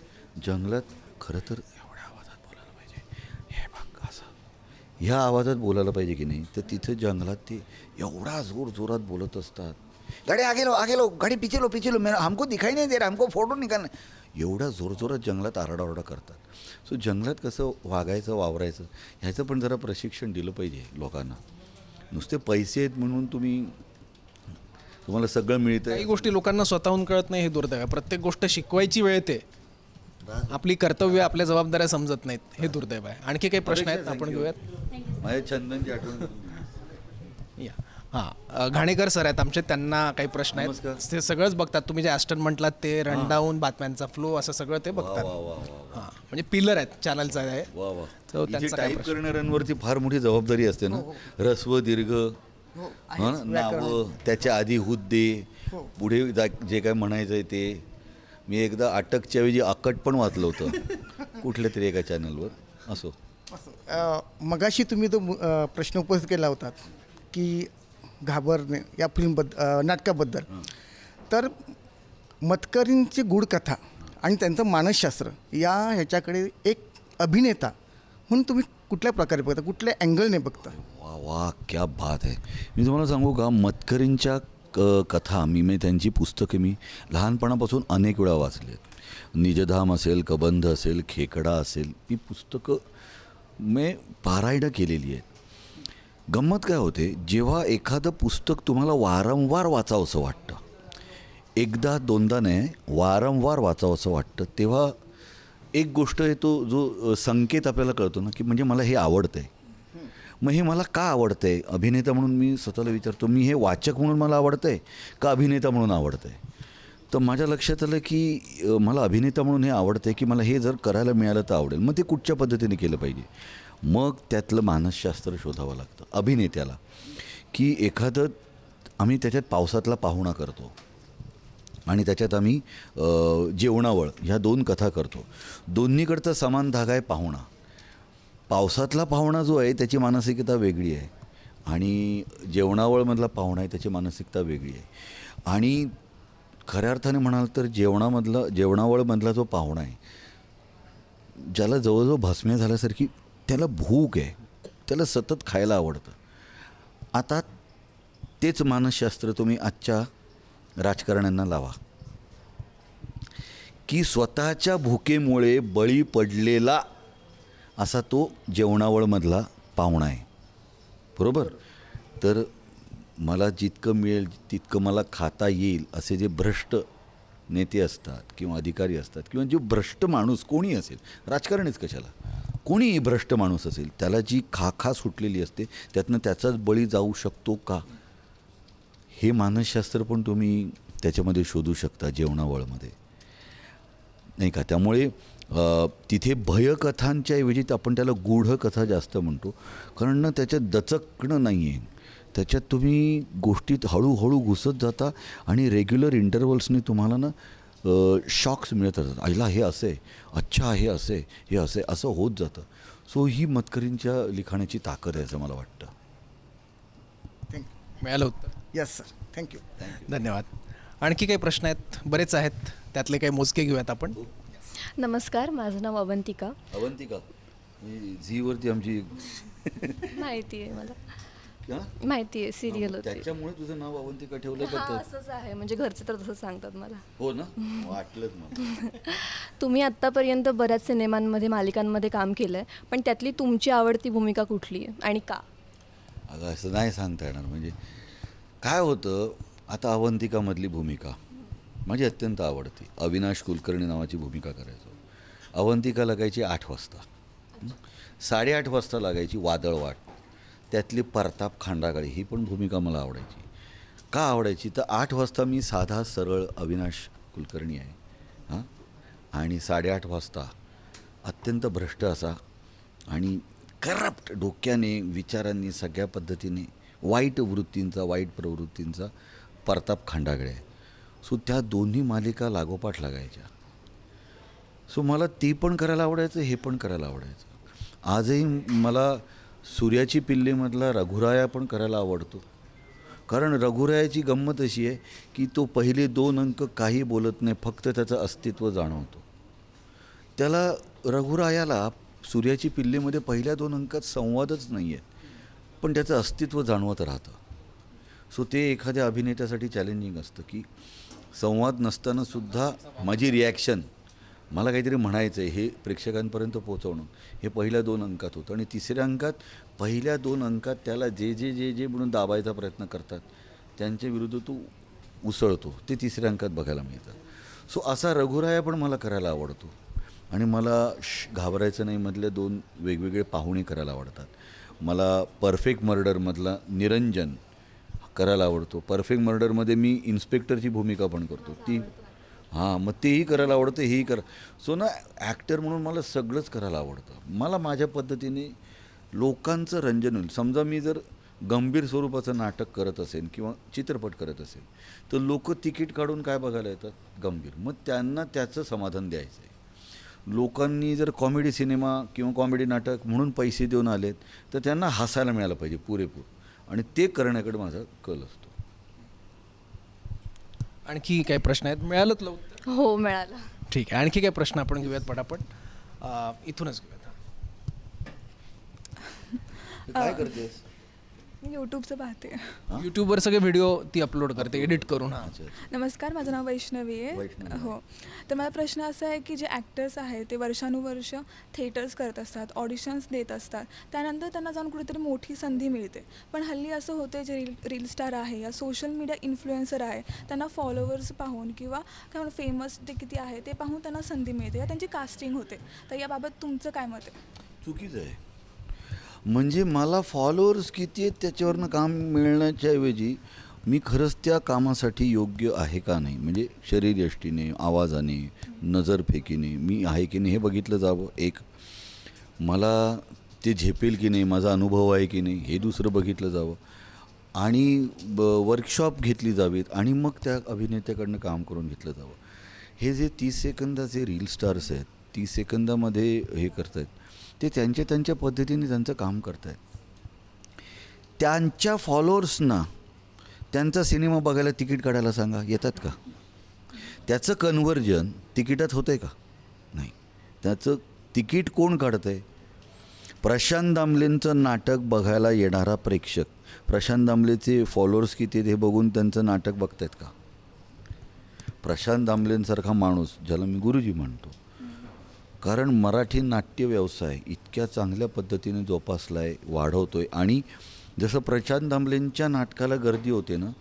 जंगलात खरं तर एवढ्या आवाजात बोलायला पाहिजे, हे बघ असं ह्या आवाजात बोलायला पाहिजे की नाही. तर तिथं जंगलात ते एवढा जोरात बोलत असतात. गाडी आगे लो गाडी पिछे लो मेरा हमको दिखाई नहीं दे रहा, हमको फोटो निकालना. एवढा जोरात जंगलात आरडाओरडा करतात. सो जंगलात कसं वागायचं, वावरायचं ह्याचं पण जरा प्रशिक्षण दिलं पाहिजे लोकांना. नुसते पैसे आहेत म्हणून तुम्हाला सगळं मिळतं. काही गोष्टी लोकांना स्वतःहून कळत नाही, हे दुर्दैव आहे. प्रत्येक गोष्ट शिकवायची वेळ येते, आपली कर्तव्य, आपल्या जबाबदाऱ्या समजत नाहीत, हे दुर्दैव आहे. आणखी काही प्रश्न आहेत आपण घेऊयात. माझ्या छंदांची आठवण. या हां, घाणेकर सर आहेत आमचे, त्यांना काही प्रश्न आहेत. नमस्कार. ते सगळंच बघतात. तुम्ही जे ॲस्टन म्हटलात ते रनडाऊन, बातम्यांचा फ्लो, असं सगळं ते बघतात. वा. हां, म्हणजे पिलर आहेत चॅनलचा आहे. वा So, त्यांचा काय टाईप प्रश्न? करणाऱ्यांवरती फार मोठी जबाबदारी असते ना. ऱ्हस्व दीर्घ, नावं, त्याच्या आधी हुद्दे, पुढे जे काय म्हणायचं आहे ते. मी एकदा अटकच्या ऐवजी अकट पण वाचलं होतं कुठल्या तरी एका चॅनलवर. असो. मगाशी तुम्ही तो प्रश्न उपस्थित केला होता की घाबरणे या नाटकाबद्दल. तर मतकरींची गूढ कथा आणि त्यांचं मानसशास्त्र या ह्याच्याकडे एक अभिनेता म्हणून तुम्ही कुठल्या प्रकारे बघता, कुठल्या अँगलने बघता? वा क्या बात आहे. मी तुम्हाला सांगू का, मतकरींच्या कथा मी त्यांची पुस्तके मी लहानपणापासून अनेक वेळा वाचली आहेत. निजधाम असेल, कबंध असेल, खेकडा असेल, ही पुस्तकं मी पारायणं केलेली आहेत. गंमत काय होते, जेव्हा एखादं पुस्तक तुम्हाला वारंवार वाचावंसं वाटतं, एकदा दोनदा नाही वारंवार वाचावंसं वाटतं, तेव्हा एक गोष्ट आहे, तो जो संकेत आपल्याला कळतो ना, की म्हणजे मला हे आवडतं आहे. मग हे मला का आवडतं आहे? अभिनेता म्हणून मी स्वतःला विचारतो, मी हे वाचक म्हणून मला आवडतं आहे का अभिनेता म्हणून आवडतं आहे? तर माझ्या लक्षात आलं की मला अभिनेता म्हणून हे आवडतं आहे, की मला हे जर करायला मिळालं तर आवडेल. मग ते कुठच्या पद्धतीने केलं पाहिजे? मग त्यातलं मानसशास्त्र शोधावं लागतं अभिनेत्याला. की एखादं आम्ही त्याच्यात पावसातला पाहुणा करतो आणि त्याच्यात आम्ही जेवणावळ ह्या 2 कथा करतो. दोन्हीकडचा समान धागा आहे पाहुणा. पावसातला पाहुणा जो आहे त्याची मानसिकता वेगळी आहे आणि जेवणावळमधला पाहुणा आहे त्याची मानसिकता वेगळी आहे. आणि खऱ्या अर्थाने म्हणाल तर जेवणावळमधला जो पाहुणा आहे, ज्याला जवळजवळ भस्मे झाल्यासारखी त्याला भूक आहे, त्याला सतत खायला आवडतं. आता तेच मानसशास्त्र तुम्ही आजच्या राजकारण्यांना लावा की स्वतःच्या भुकेमुळे बळी पडलेला असा तो जेवणावळमधला पाहुणा आहे, बरोबर. तर मला जितकं मिळेल तितकं मला खाता येईल असे जे भ्रष्ट नेते असतात किंवा अधिकारी असतात किंवा जो भ्रष्ट माणूस कोणी असेल, राजकारणीच कशाला, कोणीही भ्रष्ट माणूस असेल, त्याला जी खा सुटलेली असते त्यातनं त्याचाच बळी जाऊ शकतो का, हे मानसशास्त्र पण तुम्ही त्याच्यामध्ये शोधू शकता जेवणावळमध्ये, नाही का. त्यामुळे तिथे भयकथांच्या ऐवजी आपण त्याला गूढकथा जास्त म्हणतो, कारण ना त्याच्यात दचकणं नाही आहे, त्याच्यात तुम्ही गोष्टीत हळूहळू घुसत जाता आणि रेग्युलर इंटरवल्सने तुम्हाला ना शॉक्स मिळत राहतात. आईला हे असे, अच्छा हे असे, हे असे, असं होत जातं. सो ही मतकरींच्या लिखाणाची ताकद आहे असं मला वाटतं. थँक्यू. मिळालं उत्तर. Yes sir, thank you. धन्यवाद. आणखी काही प्रश्न आहेत? बरेच आहेत, त्यातले काही मोजके घेऊयात आपण. नमस्कार, माझं नाव अवंतिका. अवंतिका झीवरती आमची माहिती आहे मला, हां? माहिती आहे, सिरियल होती. त्याच्यामुळे तुझं नाव अवंतिका ठेवलं का हां, तर? असंच आहे, म्हणजे घरचे तर तसं सांगतात मला. हो ना, वाटलंच मला. तुम्ही आत्तापर्यंत बऱ्याच सिनेमांमध्ये, मालिकांमध्ये काम केलं आहे, पण त्यातली तुमची आवडती भूमिका कुठली आहे आणि का? अगं असं नाही सांगता येणार. म्हणजे काय होतं, आता अवंतिकामधली भूमिका माझी अत्यंत आवडती. अविनाश कुलकर्णी नावाची भूमिका करायचो. अवंतिका लागायची 8 वाजता, 8:30 वाजता लागायची वादळवाट, त्यातली परताप खांडागाळी, ही पण भूमिका मला आवडायची. का आवडायची तर 8 वाजता मी साधा सरळ अविनाश कुलकर्णी आहे, हां, आणि 8:30 वाजता अत्यंत भ्रष्ट असा आणि करप्ट डोक्याने, विचारांनी, सगळ्या पद्धतीने वाईट वृत्तींचा, वाईट प्रवृत्तींचा परताप खांडागळे आहे. सो त्या दोन्ही मालिका लागोपाठ लागायच्या. सो मला ते पण करायला आवडायचं, हे पण करायला आवडायचं. आजही मला सूर्याची पिल्लीमधला रघुराया पण करायला आवडतो, कारण रघुरायाची गंमत अशी आहे की तो पहिले 2 अंक काही बोलत नाही, फक्त त्याचं अस्तित्व जाणवतो. त्याला रघुरायाला सूर्याची पिल्लीमध्ये पहिल्या 2 अंकात संवादच नाही आहे, पण त्याचं अस्तित्व जाणवत राहतं. सो ते एखाद्या अभिनेत्यासाठी चॅलेंजिंग असतं की संवाद नसतानासुद्धा माझी रिॲक्शन, मला काहीतरी म्हणायचं आहे हे प्रेक्षकांपर्यंत पोहोचवणं, हे पहिल्या 2 अंकात होतं. आणि तिसऱ्या अंकात, पहिल्या 2 अंकात त्याला जे म्हणून दाबायचा प्रयत्न करतात त्यांच्या विरुद्ध तो उसळतो, ते तिसऱ्या अंकात बघायला मिळतं. सो असा रघुराया पण मला करायला आवडतो. आणि मला घाबरायचं नाही मधले 2 वेगवेगळे पाहुणे करायला आवडतात. मला परफेक्ट मर्डरमधला निरंजन करायला आवडतो. परफेक्ट मर्डरमध्ये मी इन्स्पेक्टरची भूमिका पण करतो ती, हां, मग तेही करायला आवडतं, हेही सो ना ॲक्टर म्हणून मला सगळंच करायला आवडतं. मला माझ्या पद्धतीने लोकांचं रंजन होईल. समजा मी जर गंभीर स्वरूपाचं नाटक करत असेल किंवा चित्रपट करत असेल तर लोक तिकीट काढून काय बघायला येतात, गंभीर, मग त्यांना त्याचं समाधान द्यायचं आहे. लोकांनी जर कॉमेडी सिनेमा किंवा कॉमेडी नाटक म्हणून पैसे देऊन आलेत तर त्यांना हसायला मिळालं पाहिजे पुरेपूर, आणि ते करण्याकडे माझा कल असतो. आणखी काही प्रश्न आहेत? मिळालं तुला उत्तर? हो, मिळालं. ठीक आहे. आणखी काही प्रश्न आपण घेऊयात पटापट. इथूनच घेऊयात. काय करतेस? मी यूट्यूबचं पाहते. यूट्यूबवर सगळे व्हिडिओ ती अपलोड करते, एडिट करून. हां, नमस्कार, माझं नाव वैष्णवी आहे. हो, तर माझा प्रश्न असा आहे की जे ॲक्टर्स आहेत ते वर्षानुवर्ष थिएटर्स करत असतात, ऑडिशन्स देत असतात, त्यानंतर त्यांना जाऊन कुठेतरी मोठी संधी मिळते. पण हल्ली असं होतं, जे रील स्टार आहे या सोशल मीडिया इन्फ्लुएन्सर आहे त्यांना फॉलोअर्स पाहून किंवा काय म्हणून फेमस ते किती आहे ते पाहून त्यांना संधी मिळते या त्यांची कास्टिंग होते. तर याबाबत तुमचं काय मत आहे? चुकीचं आहे. म्हणजे मला फॉलोअर्स किती आहेत त्याच्यावरनं काम मिळण्याच्या ऐवजी मी खरंच त्या कामासाठी योग्य आहे का नाही, म्हणजे शरीरयष्टीने, आवाजाने, नजरफेकीने मी आहे की नाही हे बघितलं जावं. एक, मला ते झेपेल की नाही, माझा अनुभव आहे की नाही हे दुसरं बघितलं जावं. आणि वर्कशॉप घेतली जावीत आणि मग त्या अभिनेत्याकडनं काम करून घेतलं जावं. हे जे 30 सेकंदाचे रील स्टार्स आहेत, 30 सेकंदामध्ये हे करत आहेत, ते त्यांच्या पद्धतीने त्यांचं काम करत आहेत. त्यांच्या फॉलोअर्सना त्यांचा सिनेमा बघायला तिकीट काढायला सांगा, येतात का? त्याचं कन्व्हर्जन तिकिटात होतं आहे का? नाही. त्याचं तिकीट कोण काढतं आहे? प्रशांत दामलेंचं नाटक बघायला येणारा प्रेक्षक, प्रशांत दामलेचे फॉलोअर्स किती हे बघून त्यांचं नाटक बघत आहेत का? प्रशांत दामलेंसारखा माणूस, ज्याला मी गुरुजी म्हणतो, कारण मराठी नाट्य व्यवसाय इतक्या चांगल्या पद्धतीने जोपासला आहे, वाढवतो आहे. आणि जसं प्रशांत दामलेंच्या नाटकाला गर्दी होते ना,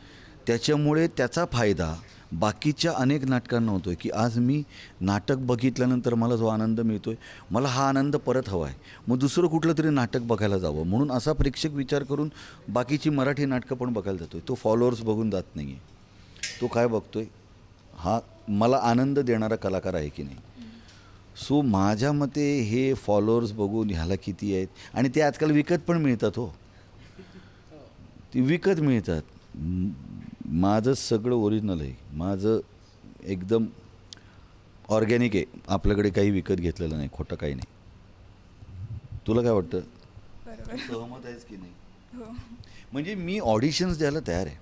त्याच्यामुळे त्याचा फायदा बाकीच्या अनेक नाटकांना होतो आहे, की आज मी नाटक बघितल्यानंतर मला जो आनंद मिळतो आहे, मला हा आनंद परत हवा आहे, मग दुसरं कुठलं तरी नाटक बघायला जावं. म्हणून असा प्रेक्षक विचार करून बाकीची मराठी नाटकं पण बघायला जातो आहे. तो फॉलोअर्स बघून जात नाही आहे. तो काय बघतो आहे? हा मला आनंद देणारा कलाकार आहे की नाही. सो माझ्या मते हे फॉलोअर्स बघून ह्याला किती आहेत, आणि ते आजकाल विकत पण मिळतात. हो, ती विकत मिळतात. माझं सगळं ओरिजिनल आहे, माझं एकदम ऑर्गॅनिक आहे. आपल्याकडे काही विकत घेतलेलं नाही, खोटं काही नाही. तुला काय वाटतं? बरोबर. सहमत आहेस की नाही? हो. म्हणजे मी ऑडिशन्स द्यायला तयार आहे.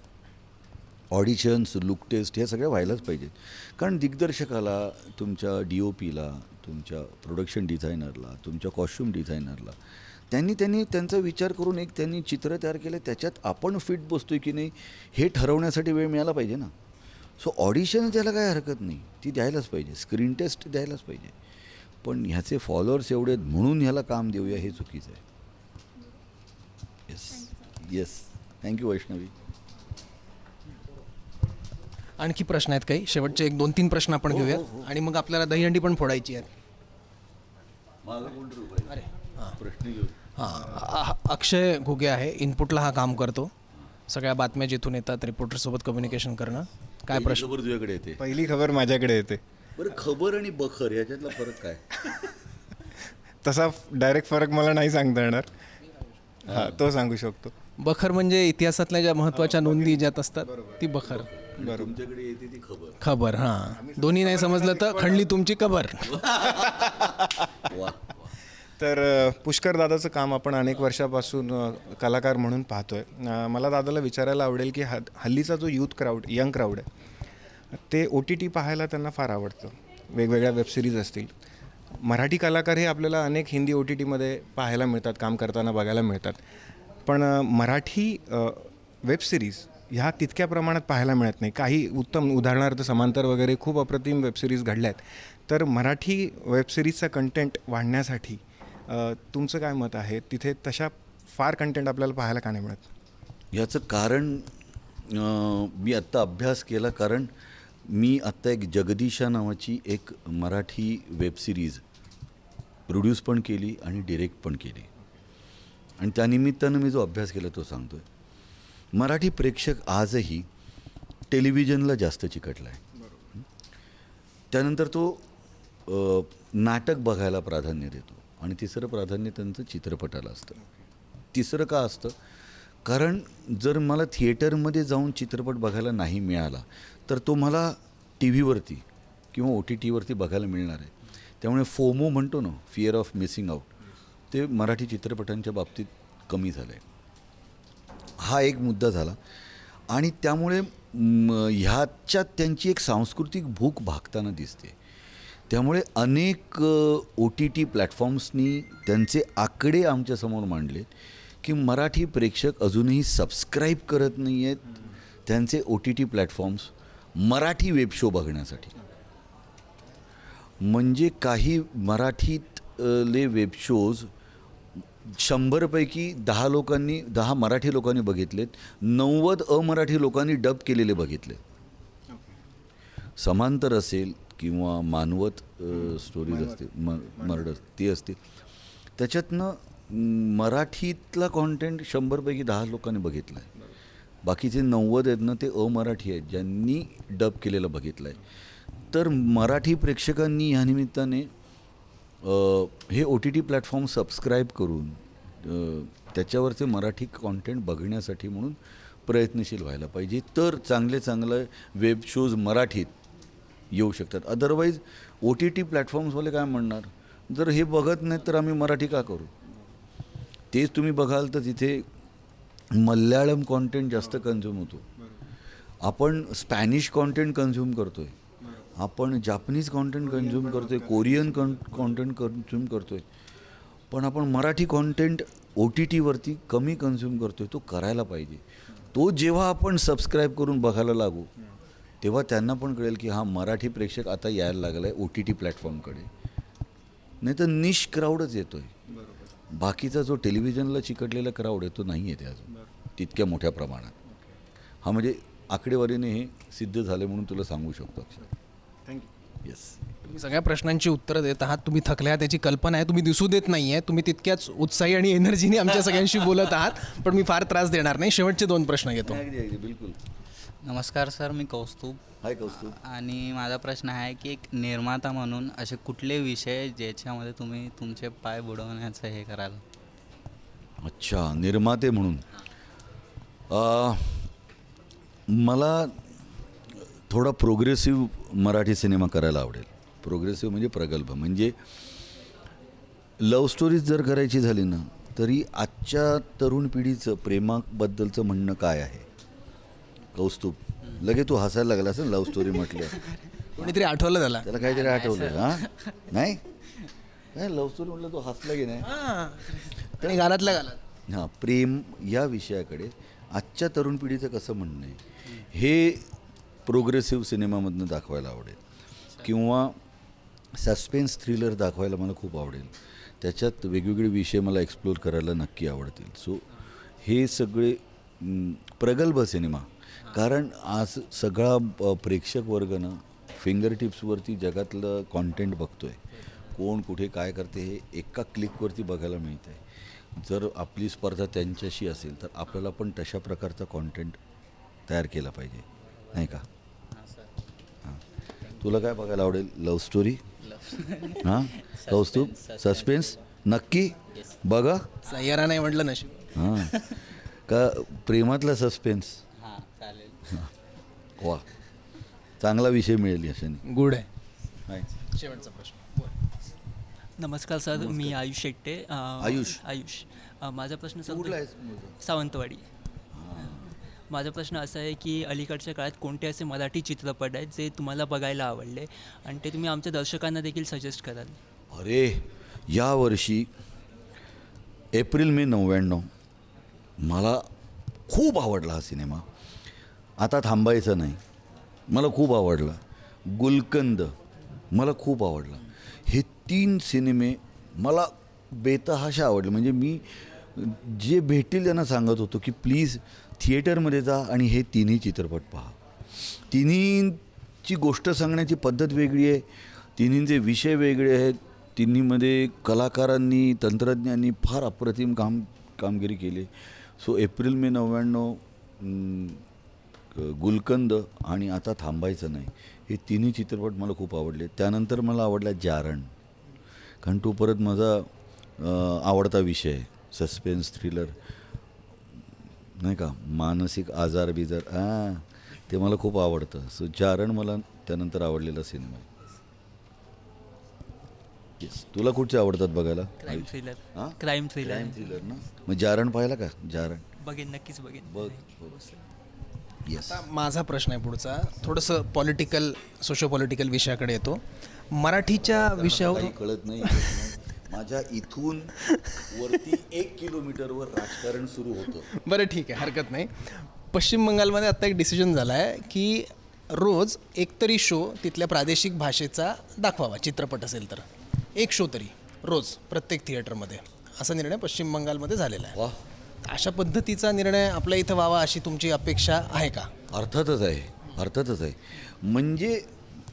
ऑडिशन्स, लुक टेस्ट हे सगळं व्हायलाच पाहिजेत. कारण दिग्दर्शकाला, तुमच्या DOPला, तुमच्या प्रोडक्शन डिझायनरला, तुमच्या कॉस्ट्यूम डिझायनरला त्यांनी त्यांचा विचार करून एक त्यांनी चित्र तयार केलं, त्याच्यात आपण फिट बसतोय की नाही हे ठरवण्यासाठी वेळ मिळाला पाहिजे ना. सो ऑडिशन्स द्यायला काय हरकत नाही, ती द्यायलाच पाहिजे. स्क्रीन टेस्ट द्यायलाच पाहिजे. पण ह्याचे फॉलोअर्स एवढे आहेत म्हणून ह्याला काम देऊया हे चुकीचं आहे. Yes, thank you Vaishnavi. आणखी प्रश्न आहेत काही? शेवटचे 1-2-3 प्रश्न आपण घेऊयात आणि मग आपल्याला दहीहंडी पण फोडायची आहे. अरे प्रश्न घेऊ. हां, अक्षय घुगे आहे, इनपुटला हा काम करतो. सगळ्या बातम्या जिथून येतात रिपोर्टरसोबत कम्युनिकेशन करणं. काय प्रश्न? खबर तुझ्याकडे येते? पहिली खबर माझ्याकडे येते. बरं, खबर आणि बखर याच्यातला फरक काय? तसा डायरेक्ट फरक मला नाही सांगता येणार. हां, तो सांगू शकतो. बखर म्हणजे इतिहासातल्या ज्या महत्त्वाच्या नोंदी ज्यात असतात ती बखर. बरं, तुमच्याकडे येते ती खबर. खबर. हां, दोन्ही नाही समजलं तर खणली तुमची कबर. वा. तर पुष्कर दादाचं काम आपण अनेक वर्षापासून कलाकार म्हणून पाहतोय. मला दादाला विचारायला आवडेल की हल्लीचा जो यूथ क्राऊड, यंग क्राऊड आहे, ते OTT पाहायला त्यांना फार आवडतं. वेगवेगळ्या वेबसिरीज असतील. मराठी कलाकार हे आपल्याला अनेक हिंदी OTTमध्ये पाहायला मिळतात, काम करताना बघायला मिळतात. पण मराठी वेबसिरीज ह्या तितक्या प्रमाणात पाहायला मिळत नाही. काही उत्तम, उदाहरणार्थ समांतर वगैरे खूप अप्रतिम वेबसिरीज घडल्या आहेत. तर मराठी वेबसिरीजचा कंटेंट वाढण्यासाठी तुमचं काय मत आहे? तिथे तशा फार कंटेंट आपल्याला पाहायला का नाही मिळत? याचं कारण मी आत्ता अभ्यास केला. कारण मी आत्ता एक जगदीशा नावाची एक मराठी वेबसिरीज प्रोड्यूस पण केली आणि डिरेक्ट पण केली. आणि त्यानिमित्तानं मी जो अभ्यास केला तो सांगतो आहे. मराठी प्रेक्षक आजही टेलिव्हिजनला जास्त चिकटला आहे. त्यानंतर तो नाटक बघायला प्राधान्य देतो. आणि तिसरं प्राधान्य त्यांचं चित्रपटाला असतं. तिसरं का असतं? कारण जर मला थिएटरमध्ये जाऊन चित्रपट बघायला नाही मिळाला तर तो मला TV वरती किंवा OTTवरती बघायला मिळणार आहे. त्यामुळे फोमो म्हणतो ना, फिअर ऑफ मिसिंग आउट, ते मराठी चित्रपटांच्या बाबतीत कमी झालं आहे. हा एक मुद्दा झाला. आणि त्यामुळे ह्याच्यात त्यांची एक सांस्कृतिक भूक भागताना दिसते. त्यामुळे अनेक OTT प्लॅटफॉर्म्सनी त्यांचे आकडे आमच्यासमोर मांडले की मराठी प्रेक्षक अजूनही सबस्क्राईब करत नाही आहेत त्यांचे OTT platforms Marathi web show बघण्यासाठी. म्हणजे काही मराठीतले वेब शोज 100पैकी 10 मराठी लोकांनी बघितलेत, 90 अमराठी लोकांनी डब केलेले बघितले. समांतर असेल किंवा मानवत स्टोरीज असतील, मर्डर ते असतील, त्याच्यातनं मराठीतला कॉन्टेंट 100पैकी 10 लोकांनी बघितला आहे. बाकीचे 90 आहेत ना ते अमराठी आहेत ज्यांनी डब केलेलं बघितलं आहे. तर मराठी प्रेक्षकांनी ह्या निमित्ताने हे OTT प्लॅटफॉर्म सबस्क्राईब करून त्याच्यावरचे मराठी कॉन्टेंट बघण्यासाठी म्हणून प्रयत्नशील व्हायला पाहिजे. तर चांगले वेब शोज मराठीत येऊ शकतात. अदरवाईज OTT प्लॅटफॉर्म्सवाले काय म्हणणार, जर हे बघत नाहीत तर आम्ही मराठी का करू? तेच तुम्ही बघाल तर तिथे मल्याळम कॉन्टेंट जास्त कन्झ्युम होतो, आपण स्पॅनिश कॉन्टेंट कन्झ्युम करतो आहे, आपण जापनीज कॉन्टेंट कन्झ्युम करतो आहे, कोरियन कॉन्टेंट कन्झ्युम करतो आहे, पण आपण मराठी कॉन्टेंट OTTवरती कमी कन्झ्युम करतो आहे. तो करायला पाहिजे. तो जेव्हा आपण सबस्क्राईब करून बघायला लागू तेव्हा त्यांना पण कळेल की हा मराठी प्रेक्षक आता यायला लागला आहे OTT प्लॅटफॉर्मकडे. नाही तर निश क्राऊडच येतो आहे. बाकीचा जो टेलिव्हिजनला चिकटलेला क्राऊड आहे तो नाही येते अजून तितक्या मोठ्या प्रमाणात. हा म्हणजे आकडेवारीने हे सिद्ध झाले म्हणून तुला सांगू शकतो अक्षर. थँक्यू. येस. तुम्ही सगळ्या प्रश्नांची उत्तरं देत आहात, तुम्ही थकले आहात याची कल्पना आहे, तुम्ही दिसू देत नाही आहे, तुम्ही तितक्याच उत्साही आणि एनर्जीने आमच्या सगळ्यांशी बोलत आहात, पण मी फार त्रास देणार नाही. शेवटचे 2 प्रश्न घेतो. अगदी अगदी बिलकुल. नमस्कार सर, मी कौस्तुभ. हाय कौस्तुभ. आणि माझा प्रश्न आहे की एक निर्माता म्हणून असे कुठले विषय ज्याच्यामध्ये तुम्ही तुमचे पाय बुडवण्याचं हे कराल? अच्छा, निर्माते म्हणून मला थोडा प्रोग्रेसिव्ह मराठी सिनेमा करायला आवडेल. प्रोग्रेसिव्ह म्हणजे प्रगल्भ, म्हणजे लव्ह स्टोरीज जर करायची झाली ना तरी आजच्या तरुण पिढीचं प्रेमाबद्दलचं म्हणणं काय आहे? कौस्तुभ, लगे तू हसायला लागला असं लव्ह स्टोरी म्हटलं. कोणीतरी आठवलं त्याला काहीतरी आठवलं. हां, नाही लव्ह स्टोरी म्हटलं तो हसला की नाही? आणि गालातल्या गालात. हां, प्रेम या विषयाकडे आजच्या तरुण पिढीचं कसं म्हणणं आहे हे प्रोग्रेसिव्ह सिनेमामधनं दाखवायला आवडेल, किंवा सस्पेन्स थ्रिलर दाखवायला मला खूप आवडेल. त्याच्यात वेगवेगळे विषय मला एक्सप्लोर करायला नक्की आवडतील. सो हे सगळे प्रगल्भ सिनेमा, कारण आज सगळा प्रेक्षक वर्ग ना फिंगर टिप्सवरती जगातलं कॉन्टेंट बघतो आहे. कोण कुठे काय करते हे एका क्लिकवरती बघायला मिळतं आहे. जर आपली स्पर्धा त्यांच्याशी असेल तर आपल्याला पण तशा प्रकारचा कॉन्टेंट तयार केला पाहिजे, नाही का? हां, तुला काय बघायला आवडेल? Love story? हां, कौस्तुभ, सस्पेन्स नक्की बघा. सह्यारा नाही म्हटलं नशीब. हां, का प्रेमातला सस्पेन्स? हां, चालेल. वा, चांगला विषय मिळेल याच्याने. गुड आहे. हाय. शेवटचा प्रश्न. नमस्कार सर, मी आयुष शेट्टे. आयुष. माझा प्रश्न कुठला सर आहेस मुलगा? सावंतवाडी. माझा प्रश्न असा आहे की अलीकडच्या काळात कोणते असे मराठी चित्रपट आहेत जे तुम्हाला बघायला आवडले आणि ते तुम्ही आमच्या दर्शकांना देखील सजेस्ट कराल? अरे, यावर्षी एप्रिल मे 99 मला खूप आवडला हा सिनेमा. आता थांबायचं नाही, मला खूप आवडला. गुलकंद मला खूप आवडला. हे 3 सिनेमे मला बेतहाशा आवडले. म्हणजे मी जे भेटतील त्यांना सांगत होतो की प्लीज थिएटरमध्ये जा आणि हे 3ही चित्रपट पहा. तिन्हीची गोष्ट सांगण्याची पद्धत वेगळी आहे, तिन्हींचे विषय वेगळे आहेत, तिन्हीमध्ये कलाकारांनी तंत्रज्ञांनी फार अप्रतिम कामगिरी केली. सो एप्रिल मे 99, गुलकंद आणि आता थांबायचं नाही, हे 3ही चित्रपट मला खूप आवडले. त्यानंतर मला आवडला जारण, कारण तो परत माझा आवडता विषय आहे. सस्पेन्स थ्रिलर, नाही का, मानसिक आजार बिजार, ते मला खूप आवडतं. सो जारण मला त्यानंतर आवडलेला सिनेमा आहे. येस. तुला कुठचे आवडतात बघायला? Crime thriller. हां, क्राईम थ्रिलर. क्राईम थ्रिलर ना. मग जारण पाहिला का? जारण बघेन, नक्कीच बघेन. बघ. येस. आता माझा प्रश्न आहे पुढचा, थोडंसं पॉलिटिकल, सोशो पॉलिटिकल विषयाकडे येतो. मराठीच्या विषयावर काही कळत नाही. माझ्या इथून वरती 1 किलोमीटरवर राजकारण सुरू होतं. बरं, ठीक आहे, हरकत नाही. पश्चिम बंगालमध्ये आत्ता एक डिसिजन झाला आहे की रोज एकतरी शो तिथल्या प्रादेशिक भाषेचा दाखवावा, चित्रपट असेल तर 1 शो तरी रोज प्रत्येक थिएटरमध्ये, असा निर्णय पश्चिम बंगालमध्ये झालेला आहे. वा, अशा पद्धतीचा निर्णय आपल्या इथं व्हावा अशी तुमची अपेक्षा आहे का? अर्थातच आहे, अर्थातच आहे. म्हणजे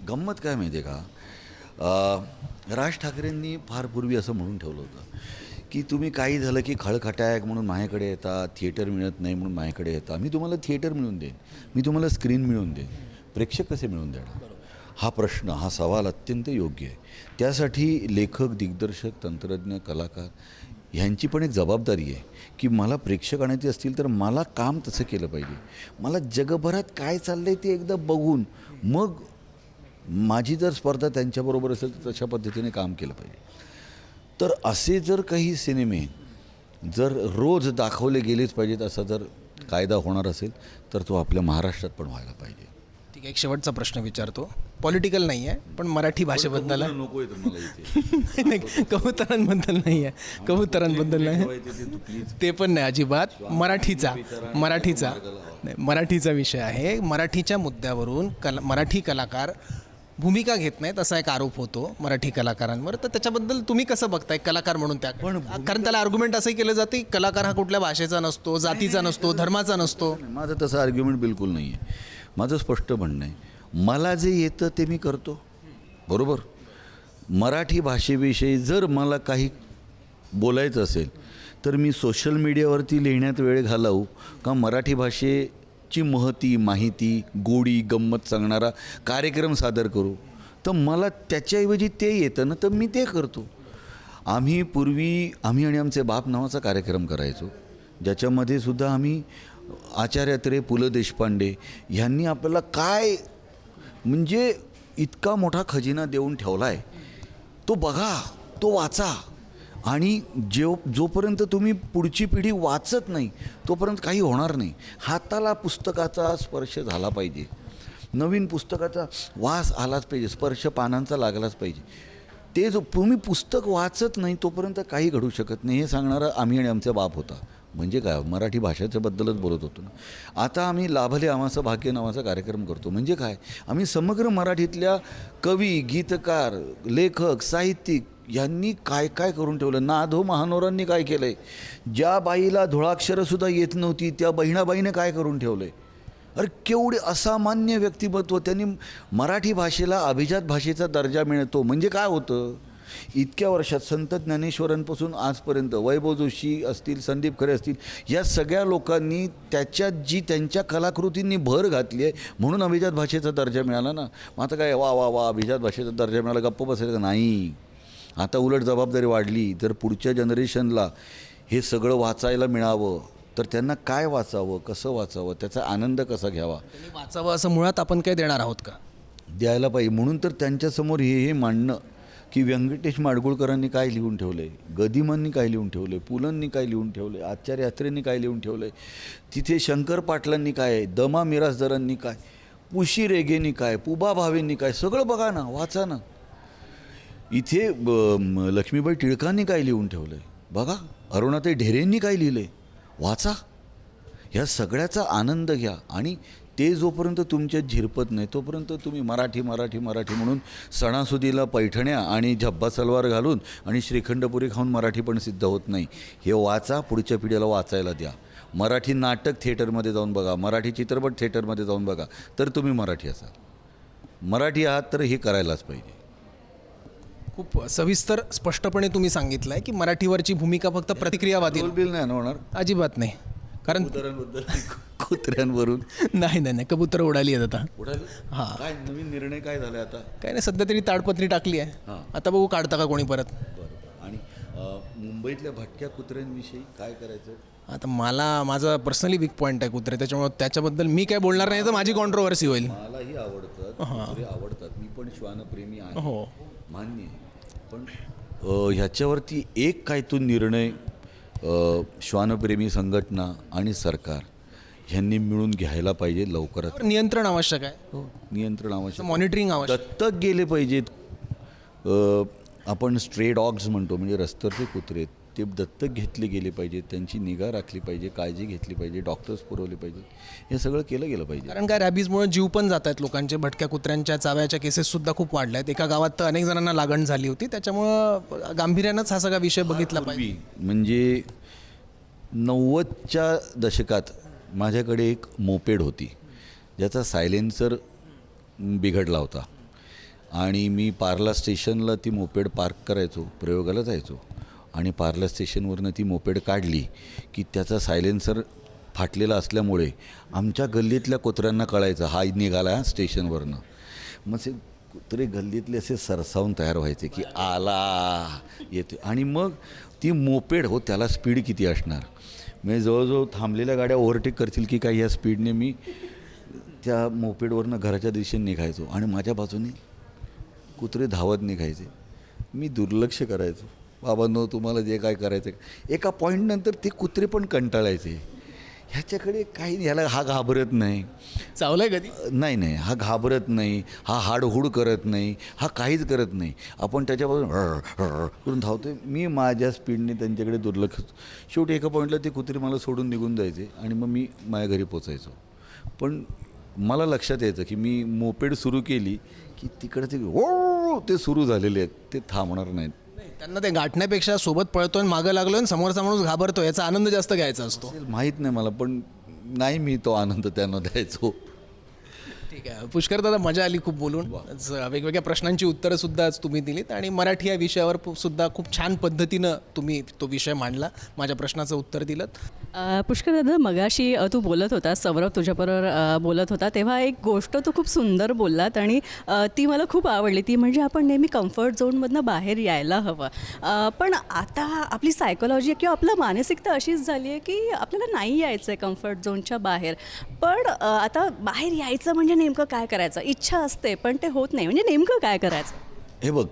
गंमत काय माहिती आहे का, राज ठाकरेंनी फार पूर्वी असं म्हणून ठेवलं होतं की तुम्ही काही झालं की खळखटायक म्हणून माझ्याकडे येता, थिएटर मिळत नाही म्हणून माझ्याकडे येता. मी तुम्हाला थिएटर मिळवून देईन, मी तुम्हाला स्क्रीन मिळवून देईन, प्रेक्षक कसे मिळवून देणार? हा प्रश्न, हा सवाल अत्यंत योग्य आहे. त्यासाठी लेखक, दिग्दर्शक, तंत्रज्ञ, कलाकार ह्यांची पण एक जबाबदारी आहे की मला प्रेक्षक आणायचे असतील तर मला काम तसं केलं पाहिजे. मला जगभरात काय चाललं आहे ते एकदा बघून मग माझी जर स्पर्धा त्यांच्याबरोबर असेल तर तशा पद्धतीने काम केलं पाहिजे. तर असे जर काही सिनेमे जर रोज दाखवले गेलेच पाहिजेत असा जर कायदा होणार असेल तर तो आपल्या महाराष्ट्रात पण व्हायला पाहिजे. ठीक आहे, एक शेवटचा प्रश्न विचारतो. पॉलिटिकल नाही आहे पण मराठी भाषेबद्दल आहे. नको आहे तुम्हाला इथे. नाही नाही, कबुतरांबद्दल नाही आहे, कबुतरांबद्दल नाही, प्लीज. ते पण नाही अजिबात. मराठीचा नाही, मराठीचा विषय आहे. मराठीच्या मुद्द्यावरून मराठी कलाकार भूमिका घेत नाहीत असा एक आरोप होतो मराठी कलाकारांवर. तर त्याच्याबद्दल तुम्ही कसं बघताय कलाकार म्हणून त्या, कारण त्याला आर्ग्युमेंट असंही केलं जाते की कलाकार हा कुठल्या भाषेचा नसतो, जातीचा नसतो, धर्माचा नसतो. माझं तसं आर्ग्युमेंट बिलकुल नाही आहे. माझं स्पष्ट म्हणणं आहे, मला जे येतं ते मी करतो, बरोबर. मराठी भाषेविषयी जर मला काही बोलायचं असेल तर मी सोशल मीडियावरती लिहिण्यात वेळ घालवू का मराठी भाषेची महती, माहिती, गोडी गंमत सांगणारा कार्यक्रम सादर करू? तर मला त्याच्याऐवजी ते येतं ना, तर मी ते करतो. पूर्वी आम्ही आणि आमचे बाप नावाचा कार्यक्रम करायचो, ज्याच्यामध्ये सुद्धा आम्ही आचार्य अत्रे, पु ल देशपांडे ह्यांनी आपल्याला काय म्हणजे इतका मोठा खजिना देऊन ठेवला आहे, तो बघा, तो वाचा. आणि जोपर्यंत तुम्ही पुढची पिढी वाचत नाही तोपर्यंत काही होणार नाही. हाताला पुस्तकाचा स्पर्श झाला पाहिजे, नवीन पुस्तकाचा वास आलाच पाहिजे, स्पर्श पानांचा लागलाच पाहिजे. ते जो तुम्ही पुस्तक वाचत नाही तोपर्यंत काही घडू शकत नाही. हे सांगणारा आम्ही आणि आमचा बाप होता. म्हणजे काय, मराठी भाषेच्याबद्दलच बोलत होतो ना. आता आम्ही लाभले आम्हाचं भाग्य नावाचा कार्यक्रम करतो. म्हणजे काय, आम्ही समग्र मराठीतल्या कवी, गीतकार, लेखक, साहित्यिक यांनी काय काय करून ठेवलं. नाधो महानोरांनी काय केलं आहे, ज्या बाईला धुळाक्षरंसुद्धा येत नव्हती त्या बहिणाबाईने काय करून ठेवलं आहे. अरे केवढे असामान्य व्यक्तिमत्व. त्यांनी मराठी भाषेला अभिजात भाषेचा दर्जा मिळतो. म्हणजे काय होतं, इतक्या वर्षात संत ज्ञानेश्वरांपासून आजपर्यंत वैभव जोशी असतील, संदीप खरे असतील, या सगळ्या लोकांनी त्याच्यात जी त्यांच्या कलाकृतींनी भर घातली आहे म्हणून अभिजात भाषेचा दर्जा मिळाला ना. मग आता काय वा वा वा अभिजात भाषेचा दर्जा मिळाला गप्प बसायचं नाही. आता उलट जबाबदारी वाढली. तर पुढच्या जनरेशनला हे सगळं वाचायला मिळावं तर त्यांना काय वाचावं, कसं वाचावं, त्याचा आनंद कसा घ्यावा, वाचावं असं मुळात आपण काय देणार आहोत का, द्यायला पाहिजे. म्हणून तर त्यांच्यासमोर हे मांडणं की व्यंकटेश माडगुळकरांनी काय लिहून ठेवलं आहे, गदिमांनी काय लिहून ठेवलं आहे, पुलंनी काय लिहून ठेवलं आहे, आचार्य अत्रेंनी काय लिहून ठेवलं आहे, तिथे शंकर पाटलांनी काय आहे, दमा मिरासदारांनी काय, पुशी रेगेंनी काय, पुबा भावेंनी काय, सगळं बघा ना, वाचा ना. इथे लक्ष्मीबाई टिळकांनी काय लिहून ठेवलं आहे बघा, अरुणाताई ढेरेंनी काय लिहिलं आहे वाचा. ह्या सगळ्याचा आनंद घ्या. आणि ते जोपर्यंत तुमच्यात झिरपत नाही तोपर्यंत तुम्ही मराठी मराठी मराठी म्हणून सणासुदीला पैठण्या आणि झब्बा सलवार घालून आणि श्रीखंडपुरी खाऊन मराठी पण सिद्ध होत नाही. हे वाचा, पुढच्या पिढीला वाचायला द्या. मराठी नाटक थिएटरमध्ये जाऊन बघा, मराठी चित्रपट थिएटरमध्ये जाऊन बघा, तर तुम्ही मराठी असाल. मराठी आहात तर हे करायलाच पाहिजे. खूप सविस्तर स्पष्टपणे तुम्ही सांगितलं आहे की मराठीवरची भूमिका फक्त प्रतिक्रियावादी बिल नाही होणार अजिबात नाही. कारण कुत्र्यांवरून नाही नाही नाही, कबूतर उडाली आहेत आता. उडाली. हां, काय नवीन निर्णय काय झाले आता? काय नाही, सध्या तरी ताडपत्री टाकली आहे. हां. आता बघू काढता का कोणी परत. बरोबर. आणि मुंबईतल्या भटक्या कुत्र्यांविषयी काय करायचं? आता माझा पर्सनली वीक पॉईंट आहे कुत्रे, त्याच्यामुळे त्याच्याबद्दल मी काय बोलणार नाही तर माझी कॉन्ट्रोवर्सी होईल. मलाही आवडतात कुत्रे आवडतात, मी पण श्वानप्रेमी आहे, हो मान्य आहे. पण ह्याच्यावरती एक काय तो निर्णय श्वानप्रेमी संघटना आणि सरकार ह्यांनी मिळून घ्यायला पाहिजे लवकरात. नियंत्रण आवश्यक आहे. हो, नियंत्रण आवश्यक, मॉनिटरिंग आवश्यक. दत्तक गेले पाहिजेत. आपण स्ट्रे डॉग्स म्हणतो, म्हणजे रस्त्यावरचे कुत्रे, ते दत्तक घेतले गेले पाहिजेत, त्यांची निगा राखली पाहिजे, काळजी घेतली पाहिजे, डॉक्टर्स पुरवले पाहिजे, हे सगळं केलं गेलं पाहिजे. कारण काय रॅबीजमुळे जीव पण जात आहेत लोकांचे. भटक्या कुत्र्यांच्या चाव्याच्या केसेससुद्धा खूप वाढल्या आहेत. एका गावात तर अनेक जणांना लागण झाली होती. त्याच्यामुळं गांभीर्यानंच हा सगळा विषय बघितला पाहिजे. म्हणजे 90च्या दशकात माझ्याकडे एक मोपेड होती ज्याचा सायलेन्सर बिघडला होता आणि मी पार्ला स्टेशनला ती मोपेड पार्क करायचो, प्रयोगाला जायचो आणि पार्ला स्टेशनवरनं ती मोपेड काढली की त्याचा सायलेन्सर फाटलेला असल्यामुळे आमच्या गल्लीतल्या कुत्र्यांना कळायचं हा निघाला स्टेशनवरनं. मग ते कुत्रे गल्लीतले असे सरसावून तयार व्हायचे की आला येते. आणि मग ती मोपेड, हो त्याला स्पीड किती असणार, म्हणजे जवळजवळ थांबलेल्या गाड्या ओव्हरटेक करतील की काय, ह्या स्पीडने मी त्या मोपेडवरनं घराच्या दिशेने निघायचो आणि माझ्या बाजूने कुत्रे धावत निघायचे. मी दुर्लक्ष करायचो बाबांनो तुम्हाला जे काय करायचं एका पॉईंटनंतर ते कुत्रे पण कंटाळायचे. ह्याच्याकडे काही नाही, ह्याला हा घाबरत नाही. चावलंय कधी? नाही नाही, हा घाबरत नाही, हा हाडहूड करत नाही, हा काहीच करत नाही. आपण त्याच्यापासून करून धावतो. मी माझ्या स्पीडने त्यांच्याकडे दुर्लक्ष. शेवटी एका पॉईंटला ते कुत्रे मला सोडून निघून जायचे आणि मग मी माझ्या घरी पोचायचो. पण मला लक्षात यायचं की मी मोपेड सुरू केली की तिकडे ते सुरू झालेले आहेत, ते थांबणार नाहीत. त्यांना ते गाठण्यापेक्षा सोबत पळतोय, मागं लागलोय आणि समोरचा माणूस घाबरतो, याचा आनंद जास्त घ्यायचा असतो. माहीत नाही मला, पण नाही मी तो आनंद त्यांना द्यायचो. ठीक आहे पुष्कर दादा, मजा आली खूप बोलून. वेगवेगळ्या प्रश्नांची उत्तरं सुद्धा आज तुम्ही दिलीत आणि मराठी या विषयावर सुद्धा खूप छान पद्धतीनं तुम्ही तो विषय मांडला, माझ्या प्रश्नाचं उत्तर दिलं. पुष्कर दादा, मगाशी तू बोलत होता, सौरभ तुझ्याबरोबर बोलत होता, तेव्हा एक गोष्ट तू खूप सुंदर बोललात आणि ती मला खूप आवडली. ती म्हणजे आपण नेहमी कम्फर्ट झोनमधनं बाहेर यायला हवं. पण आता आपली सायकोलॉजी किंवा आपलं मानसिकता अशीच झाली आहे की आपल्याला नाही यायचं आहे कम्फर्ट झोनच्या बाहेर. पण आता बाहेर यायचं म्हणजे नेमकं काय करायचं? इच्छा असते पण ते होत नाही, म्हणजे नेमकं काय करायचं? हे बघ,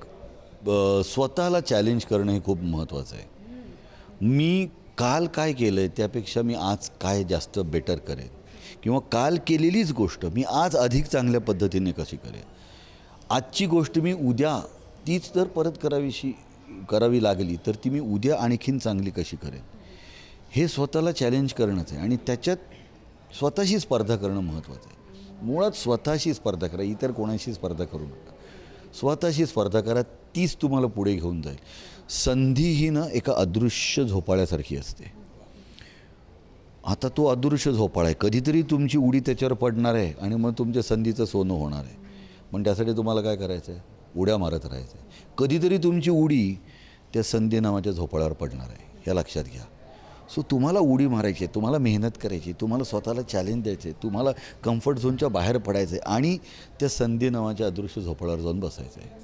स्वतःला चॅलेंज करणं हे खूप महत्त्वाचं आहे. मी काल काय केलं आहे त्यापेक्षा मी आज काय जास्त बेटर करेन, किंवा काल केलेलीच गोष्ट मी आज अधिक चांगल्या पद्धतीने कशी करेन. आजची गोष्ट मी उद्या तीच तर परत करावी लागली तर ती मी उद्या आणखीन चांगली कशी करेन, हे स्वतःला चॅलेंज करणंच आहे. आणि त्याच्यात स्वतःशी स्पर्धा करणं महत्त्वाचं आहे. मुळात स्वतःशी स्पर्धा करा, इतर कोणाशी स्पर्धा करू नका. स्वतःशी स्पर्धा करा, तीच तुम्हाला पुढे घेऊन जाईल. संधी ही ना एका अदृश्य झोपाळ्यासारखी असते. आता तो अदृश्य झोपाळा आहे, कधीतरी तुमची उडी त्याच्यावर पडणार आहे आणि मग तुमच्या संधीचं सोनं होणार आहे. पण त्यासाठी तुम्हाला काय करायचं आहे? उड्या मारत राहायचं आहे. कधीतरी तुमची उडी त्या संधी नावाच्या झोपाळ्यावर पडणार आहे, हे लक्षात घ्या. सो तुम्हाला उडी मारायची आहे, तुम्हाला मेहनत करायची, तुम्हाला स्वतःला चॅलेंज द्यायचं आहे, तुम्हाला कम्फर्ट झोनच्या बाहेर पडायचं आहे आणि त्या संधी नावाच्या अदृश्य झोपाळ्यावर जाऊन बसायचं आहे.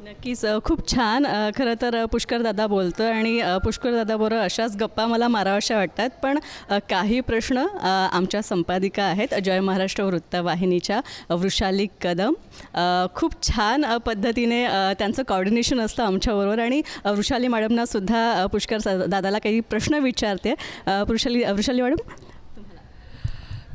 नक्कीच खूप छान. खरं तर पुष्कर दादा बोलतो आणि पुष्कर दादाबरोबर अशाच गप्पा मला माराव्याशा वाटतात. पण काही प्रश्न आमच्या संपादिका आहेत जय महाराष्ट्र वृत्तवाहिनीच्या वृषाली कदम, खूप छान पद्धतीने त्यांचं कॉर्डिनेशन असतं आमच्याबरोबर आणि वृषाली मॅडमनासुद्धा पुष्कर दादाला काही प्रश्न विचारते. वृषाली मॅडम,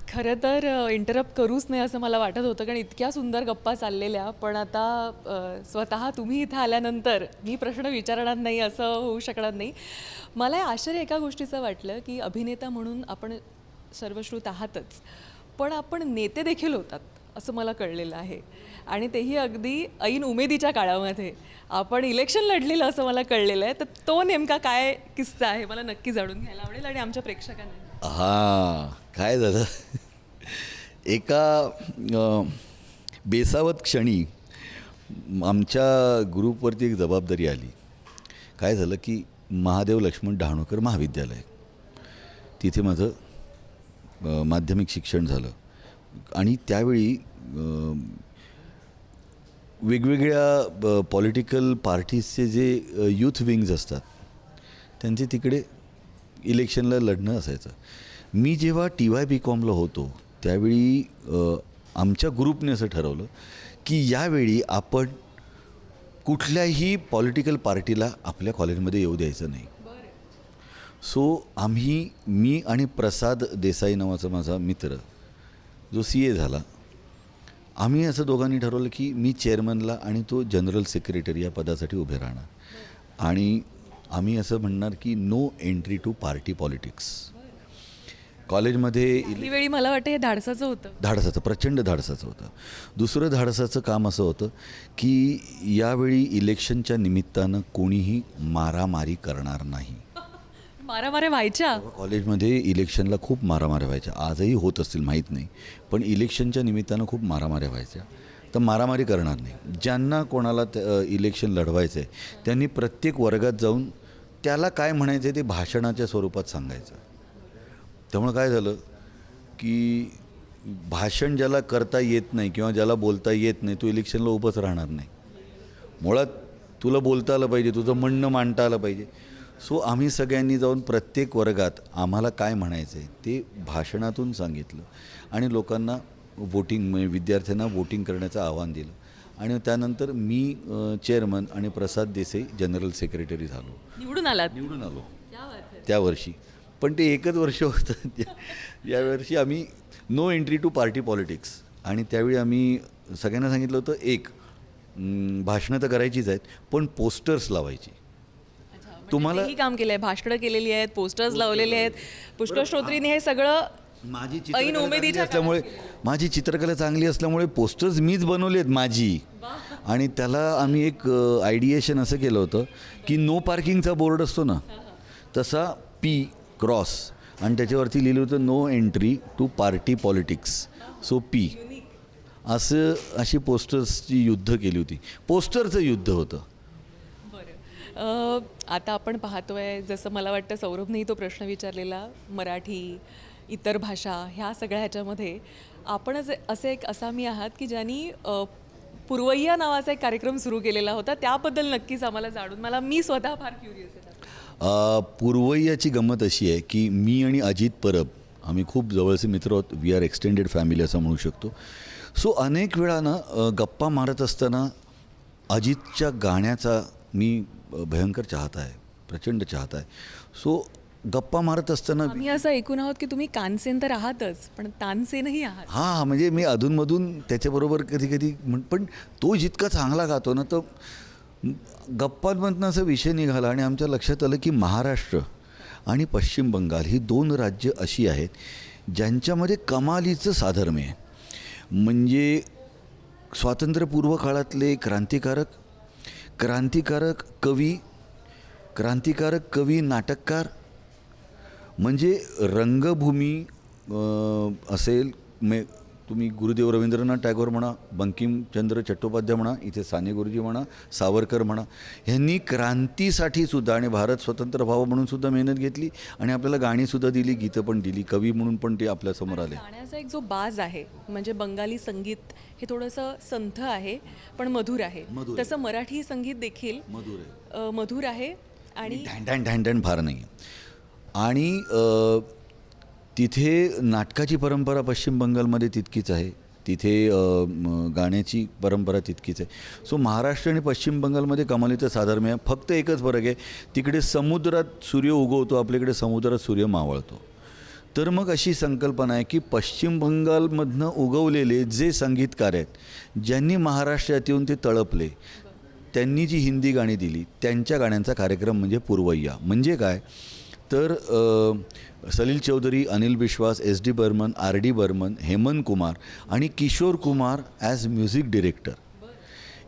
खरं तर इंटरप्ट करूच नाही असं मला वाटत होतं, कारण इतक्या सुंदर गप्पा चाललेल्या. पण आता स्वतः तुम्ही इथं आल्यानंतर मी प्रश्न विचारणार नाही असं होऊ शकणार नाही. मला आश्चर्य एका गोष्टीचं वाटलं की अभिनेता म्हणून आपण सर्वश्रुत आहातच, पण आपण नेते देखील होतात असं मला कळलेलं आहे. आणि तेही अगदी ऐन उमेदीच्या काळामध्ये आपण इलेक्शन लढलेलं असं मला कळलेलं आहे. तर तो नेमका काय किस्सा आहे मला नक्की जाणून घ्यायला आवडेल आणि आमच्या प्रेक्षकांना. हां, काय झालं, एका बेसावत क्षणी आमच्या ग्रुपवरती एक जबाबदारी आली. काय झालं की महादेव लक्ष्मण डहाणूकर महाविद्यालय, तिथे माझं माध्यमिक शिक्षण झालं. आणि त्यावेळी वेगवेगळ्या पॉलिटिकल पार्टीजचे जे यूथ विंग्ज असतात त्यांचे तिकडे इलेक्शनला लढणं असायचं. मी जेव्हा TYBComला होतो त्यावेळी आमच्या ग्रुपने असं ठरवलं की यावेळी आपण कुठल्याही पॉलिटिकल पार्टीला आपल्या कॉलेजमध्ये येऊ द्यायचं नाही. सो मी आणि प्रसाद देसाई नावाचा माझा मित्र जो CA झाला, आम्ही असं दोघांनी ठरवलं की मी चेअरमनला आणि तो जनरल सेक्रेटरी या पदासाठी उभे राहणार. आणि आम्ही असं म्हणणार की no entry to party politics. कॉलेजमध्ये ही वेळी मला वाटतं हे धाडसाचं होतं, प्रचंड धाडसाचं होतं. दुसरं धाडसाचं काम असं होतं की यावेळी इलेक्शनच्या निमित्तानं कोणीही मारामारी करणार नाही. मारामाऱ्या व्हायच्या कॉलेजमध्ये इलेक्शनला खूप मारामाऱ्या व्हायच्या, आजही होत असतील माहीत नाही, पण इलेक्शनच्या निमित्तानं खूप मारामाऱ्या व्हायच्या. तर मारामारी करणार नाही. ज्यांना कोणाला इलेक्शन लढवायचं आहे त्यांनी प्रत्येक वर्गात जाऊन त्याला काय म्हणायचं आहे ते भाषणाच्या स्वरूपात सांगायचं. त्यामुळे काय झालं की भाषण ज्याला करता येत नाही किंवा ज्याला बोलता येत नाही तो इलेक्शनला उभंच राहणार नाही. मुळात तुला बोलता आलं पाहिजे, तुझं म्हणणं मांडता आलं पाहिजे. सो आम्ही सगळ्यांनी जाऊन प्रत्येक वर्गात आम्हाला काय म्हणायचं आहे ते भाषणातून सांगितलं आणि लोकांना विद्यार्थ्यांना वोटिंग करण्याचं आव्हान दिलं. आणि त्यानंतर मी चेअरमन आणि प्रसाद देसाई जनरल सेक्रेटरी झालो. निवडून आलात. निवडून आलो त्या वर्षी. पण ते एकच वर्ष होतं यावर्षी आम्ही no entry to party politics. आणि त्यावेळी आम्ही सगळ्यांना सांगितलं होतं भाषणं तर करायचीच आहेत पण पोस्टर्स लावायची. तुम्हाला ही काम केलंय, भाषणं केलेली आहेत, पोस्टर्स लावलेले आहेत. पुष्कर श्रोत्रीने हे सगळं माझी ऐन उमेदीच्या माझी चित्रकला चांगली असल्यामुळे पोस्टर्स मीच बनवले आहेत माझी. आणि त्याला आम्ही एक आयडिएशन असं केलं होतं की नो पार्किंगचा बोर्ड असतो ना तसा पी क्रॉस आणि त्याच्यावरती लिहिलं होतं no entry to party politics. So पी अशी पोस्टर्सची युद्ध केली होती. पोस्टरचं युद्ध होतं. आता आपण पाहतोय, जसं मला वाटतं सौरभनेही तो प्रश्न विचारलेला, मराठी, इतर भाषा ह्या सगळ्या ह्याच्यामध्ये आपणच असे एक असामी आहात की ज्यांनी पूर्वय्या नावाचा एक कार्यक्रम सुरू केलेला होता. त्याबद्दल नक्कीच आम्हाला जाणून मी स्वतः फार क्युरियस आहे. पूर्वय्याची गंमत अशी आहे की मी आणि अजित परब आम्ही खूप जवळचे मित्र आहोत. वी आर एक्सटेंडेड फॅमिली असं म्हणू शकतो. सो अनेक वेळा ना गप्पा मारत असताना अजितच्या गाण्याचा मी भयंकर चाहता आहे, प्रचंड चाहता आहे. सो गप्पा मारत असताना आम्ही असं ऐकून आहोत की तुम्ही कानसेन तर आहातच पण तानसेनही आहात. हां, म्हणजे मी अधूनमधून त्याच्याबरोबर कधी कधी पण तो जितका चांगला गातो ना तर गप्पांमधनं असा विषय निघाला आणि आमच्या लक्षात आलं की महाराष्ट्र आणि पश्चिम बंगाल ही 2 राज्य अशी आहेत ज्यांच्यामध्ये कमालीचं साधर्म्य आहे. म्हणजे स्वातंत्र्यपूर्व काळातले क्रांतिकारक कवी, नाटककार, म्हणजे रंगभूमी असेल, तुम्ही गुरुदेव रवींद्रनाथ टागोर म्हणा, बंकिमचंद्र चट्टोपाध्याय म्हणा, इथे साने गुरुजी म्हणा, सावरकर म्हणा, ह्यांनी क्रांतीसाठी सुद्धा आणि भारत स्वतंत्र व्हावं म्हणून सुद्धा मेहनत घेतली आणि आपल्याला गाणीसुद्धा दिली, गीतं पण दिली, कवी म्हणून पण ते आपल्यासमोर आले. गाण्याचा एक जो बाज आहे, म्हणजे बंगाली संगीत हे थोडंसं संथ आहे पण मधुर आहे. तसं मराठी संगीत देखील मधुर आहे आणि ढॅन फार नाही. आणि तिथे नाटकाची परंपरा पश्चिम बंगालमध्ये तितकीच आहे, तिथे गाण्याची परंपरा तितकीच आहे. सो महाराष्ट्र आणि पश्चिम बंगालमध्ये कमालीचं साधर्म्य आहे. फक्त एकच फरक आहे, तिकडे समुद्रात सूर्य उगवतो, आपल्याकडे समुद्रात सूर्य मावळतो. तर मग अशी संकल्पना आहे की पश्चिम बंगालमधनं उगवलेले जे संगीतकार आहेत, ज्यांनी महाराष्ट्रात येऊन ते तळपले, त्यांनी जी हिंदी गाणी दिली, त्यांच्या गाण्यांचा कार्यक्रम म्हणजे पूर्वय्या. म्हणजे काय तर सलील चौधरी, अनिल विश्वास, SD बर्मन, RD बर्मन, हेमंत कुमार आणि Kishore Kumar as music director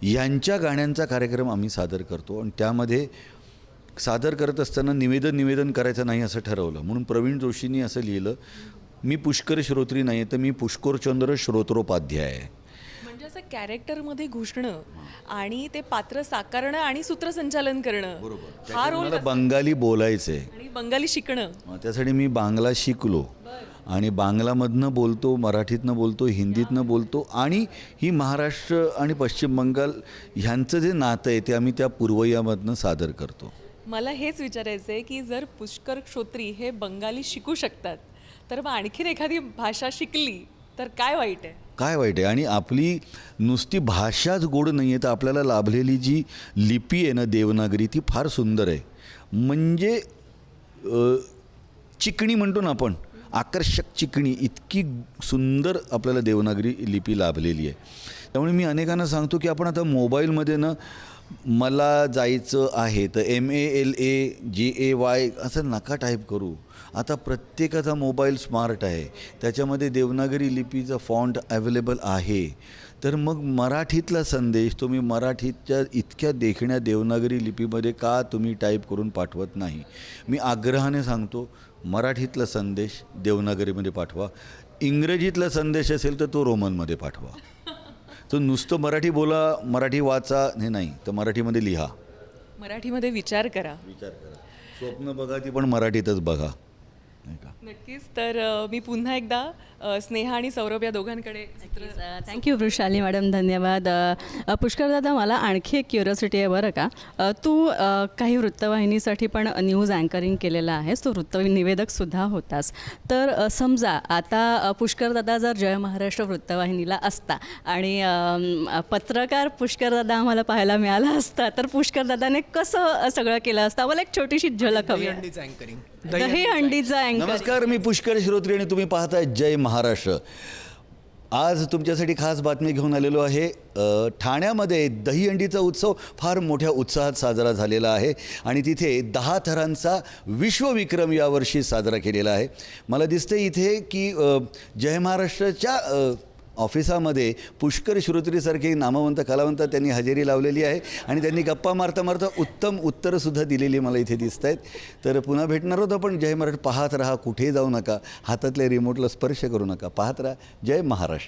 यांच्या गाण्यांचा कार्यक्रम आम्ही सादर करतो. आणि त्यामध्ये सादर करत असताना निवेदन करायचं नाही असं ठरवलं. म्हणून प्रवीण जोशींनी असं लिहिलं, मी पुष्कर श्रोत्री नाही तर मी पुष्करचंद्र श्रोत्रोपाध्याय आहे. म्हणजे असं कॅरेक्टरमध्ये घुसणं आणि ते पात्र साकारणं आणि सूत्रसंचालन करणं, हा रोल बंगाली बोलायचं आहे आणि बंगाली शिकणं. त्यासाठी मी बांगला शिकलो आणि बांगलामधनं बोलतो, मराठीतनं बोलतो, हिंदीतनं बोलतो. आणि ही महाराष्ट्र आणि पश्चिम बंगाल ह्यांचं जे नातं आहे ते आम्ही त्या पूर्वयामधनं सादर करतो. मला हेच विचारायचं आहे की जर पुष्कर श्रोत्री हे बंगाली शिकू शकतात तर मग आणखीन एखादी भाषा शिकली तर काय वाईट आहे? काय वाईट आहे? आणि आपली नुसती भाषाच गोड नाही आहे तर आपल्याला लाभलेली जी लिपी आहे ना देवनागरी, ती फार सुंदर आहे. म्हणजे चिकणी म्हणतो ना आपण, आकर्षक चिकणी, इतकी सुंदर आपल्याला देवनागरी लिपी लाभलेली आहे. त्यामुळे मी अनेकांना सांगतो की आपण आता मोबाईलमध्ये ना मला जायचं आहे तर MALAJAY असं नका टाईप करू. आता प्रत्येकाचा मोबाईल स्मार्ट आहे, त्याच्यामध्ये देवनागरी लिपीचा फॉन्ट अवेलेबल आहे. तर मग मराठीतला संदेश तुम्ही मराठीच्या इतक्या देखण्या देवनागरी लिपीमध्ये का तुम्ही टाईप करून पाठवत नाही? मी आग्रहाने सांगतो, मराठीतला संदेश देवनागरीमध्ये पाठवा. इंग्रजीतला संदेश असेल तर तो रोमनमध्ये पाठवा. तर नुसतं मराठी बोला, मराठी वाचा हे नाही, तर मराठीमध्ये लिहा, मराठीमध्ये विचार करा. स्वप्न बघा ती पण मराठीतच बघा. नक्कीच. तर मी पुन्हा एकदा स्नेहा आणि सौरभ या दोघांकडे थँक्यू वृषाली मॅडम, धन्यवाद. पुष्कर दादा, मला आणखी एक क्युरियोसिटी आहे बरं का. तू काही वृत्तवाहिनीसाठी पण न्यूज अँकरिंग केलेलं आहेस, तो वृत्तनिवेदकसुद्धा होतास. तर समजा आता पुष्कर दादा जर जय महाराष्ट्र वृत्तवाहिनीला असता आणि पत्रकार पुष्कर दादा आम्हाला पाहायला मिळाला असता, तर पुष्कर दादाने कसं सगळं केलं असतं? आम्हाला एक छोटीशी झलक हवी आहे. दहीहंडीचं अँकरिंग. दहीहंडीचा अँकर. नमस्कार, मी पुष्कर श्रोत्री आणि तुम्ही पाहताय जय महाराष्ट्र. आज तुमच्यासाठी खास बातमी घेऊन आलेलो आहे. ठाण्यामध्ये दहीहंडीचा उत्सव फार मोठ्या उत्साहात साजरा झालेला आहे आणि तिथे 10 थरांचा विश्वविक्रम यावर्षी साजरा केलेला आहे. मला दिसते इथे की जय महाराष्ट्राच्या ऑफिसामध्ये पुष्कर श्रोत्रीसारखे नामवंत कलावंत त्यांनी हजेरी लावलेली आहे आणि त्यांनी गप्पा मारता मारता उत्तम उत्तरंसुद्धा दिलेली मला इथे दिसत आहेत. तर पुन्हा भेटणार होतं, पण जय महाराष्ट्र पाहत राहा, कुठेही जाऊ नका, हातातल्या रिमोटला स्पर्श करू नका, पाहत राहा जय महाराष्ट्र.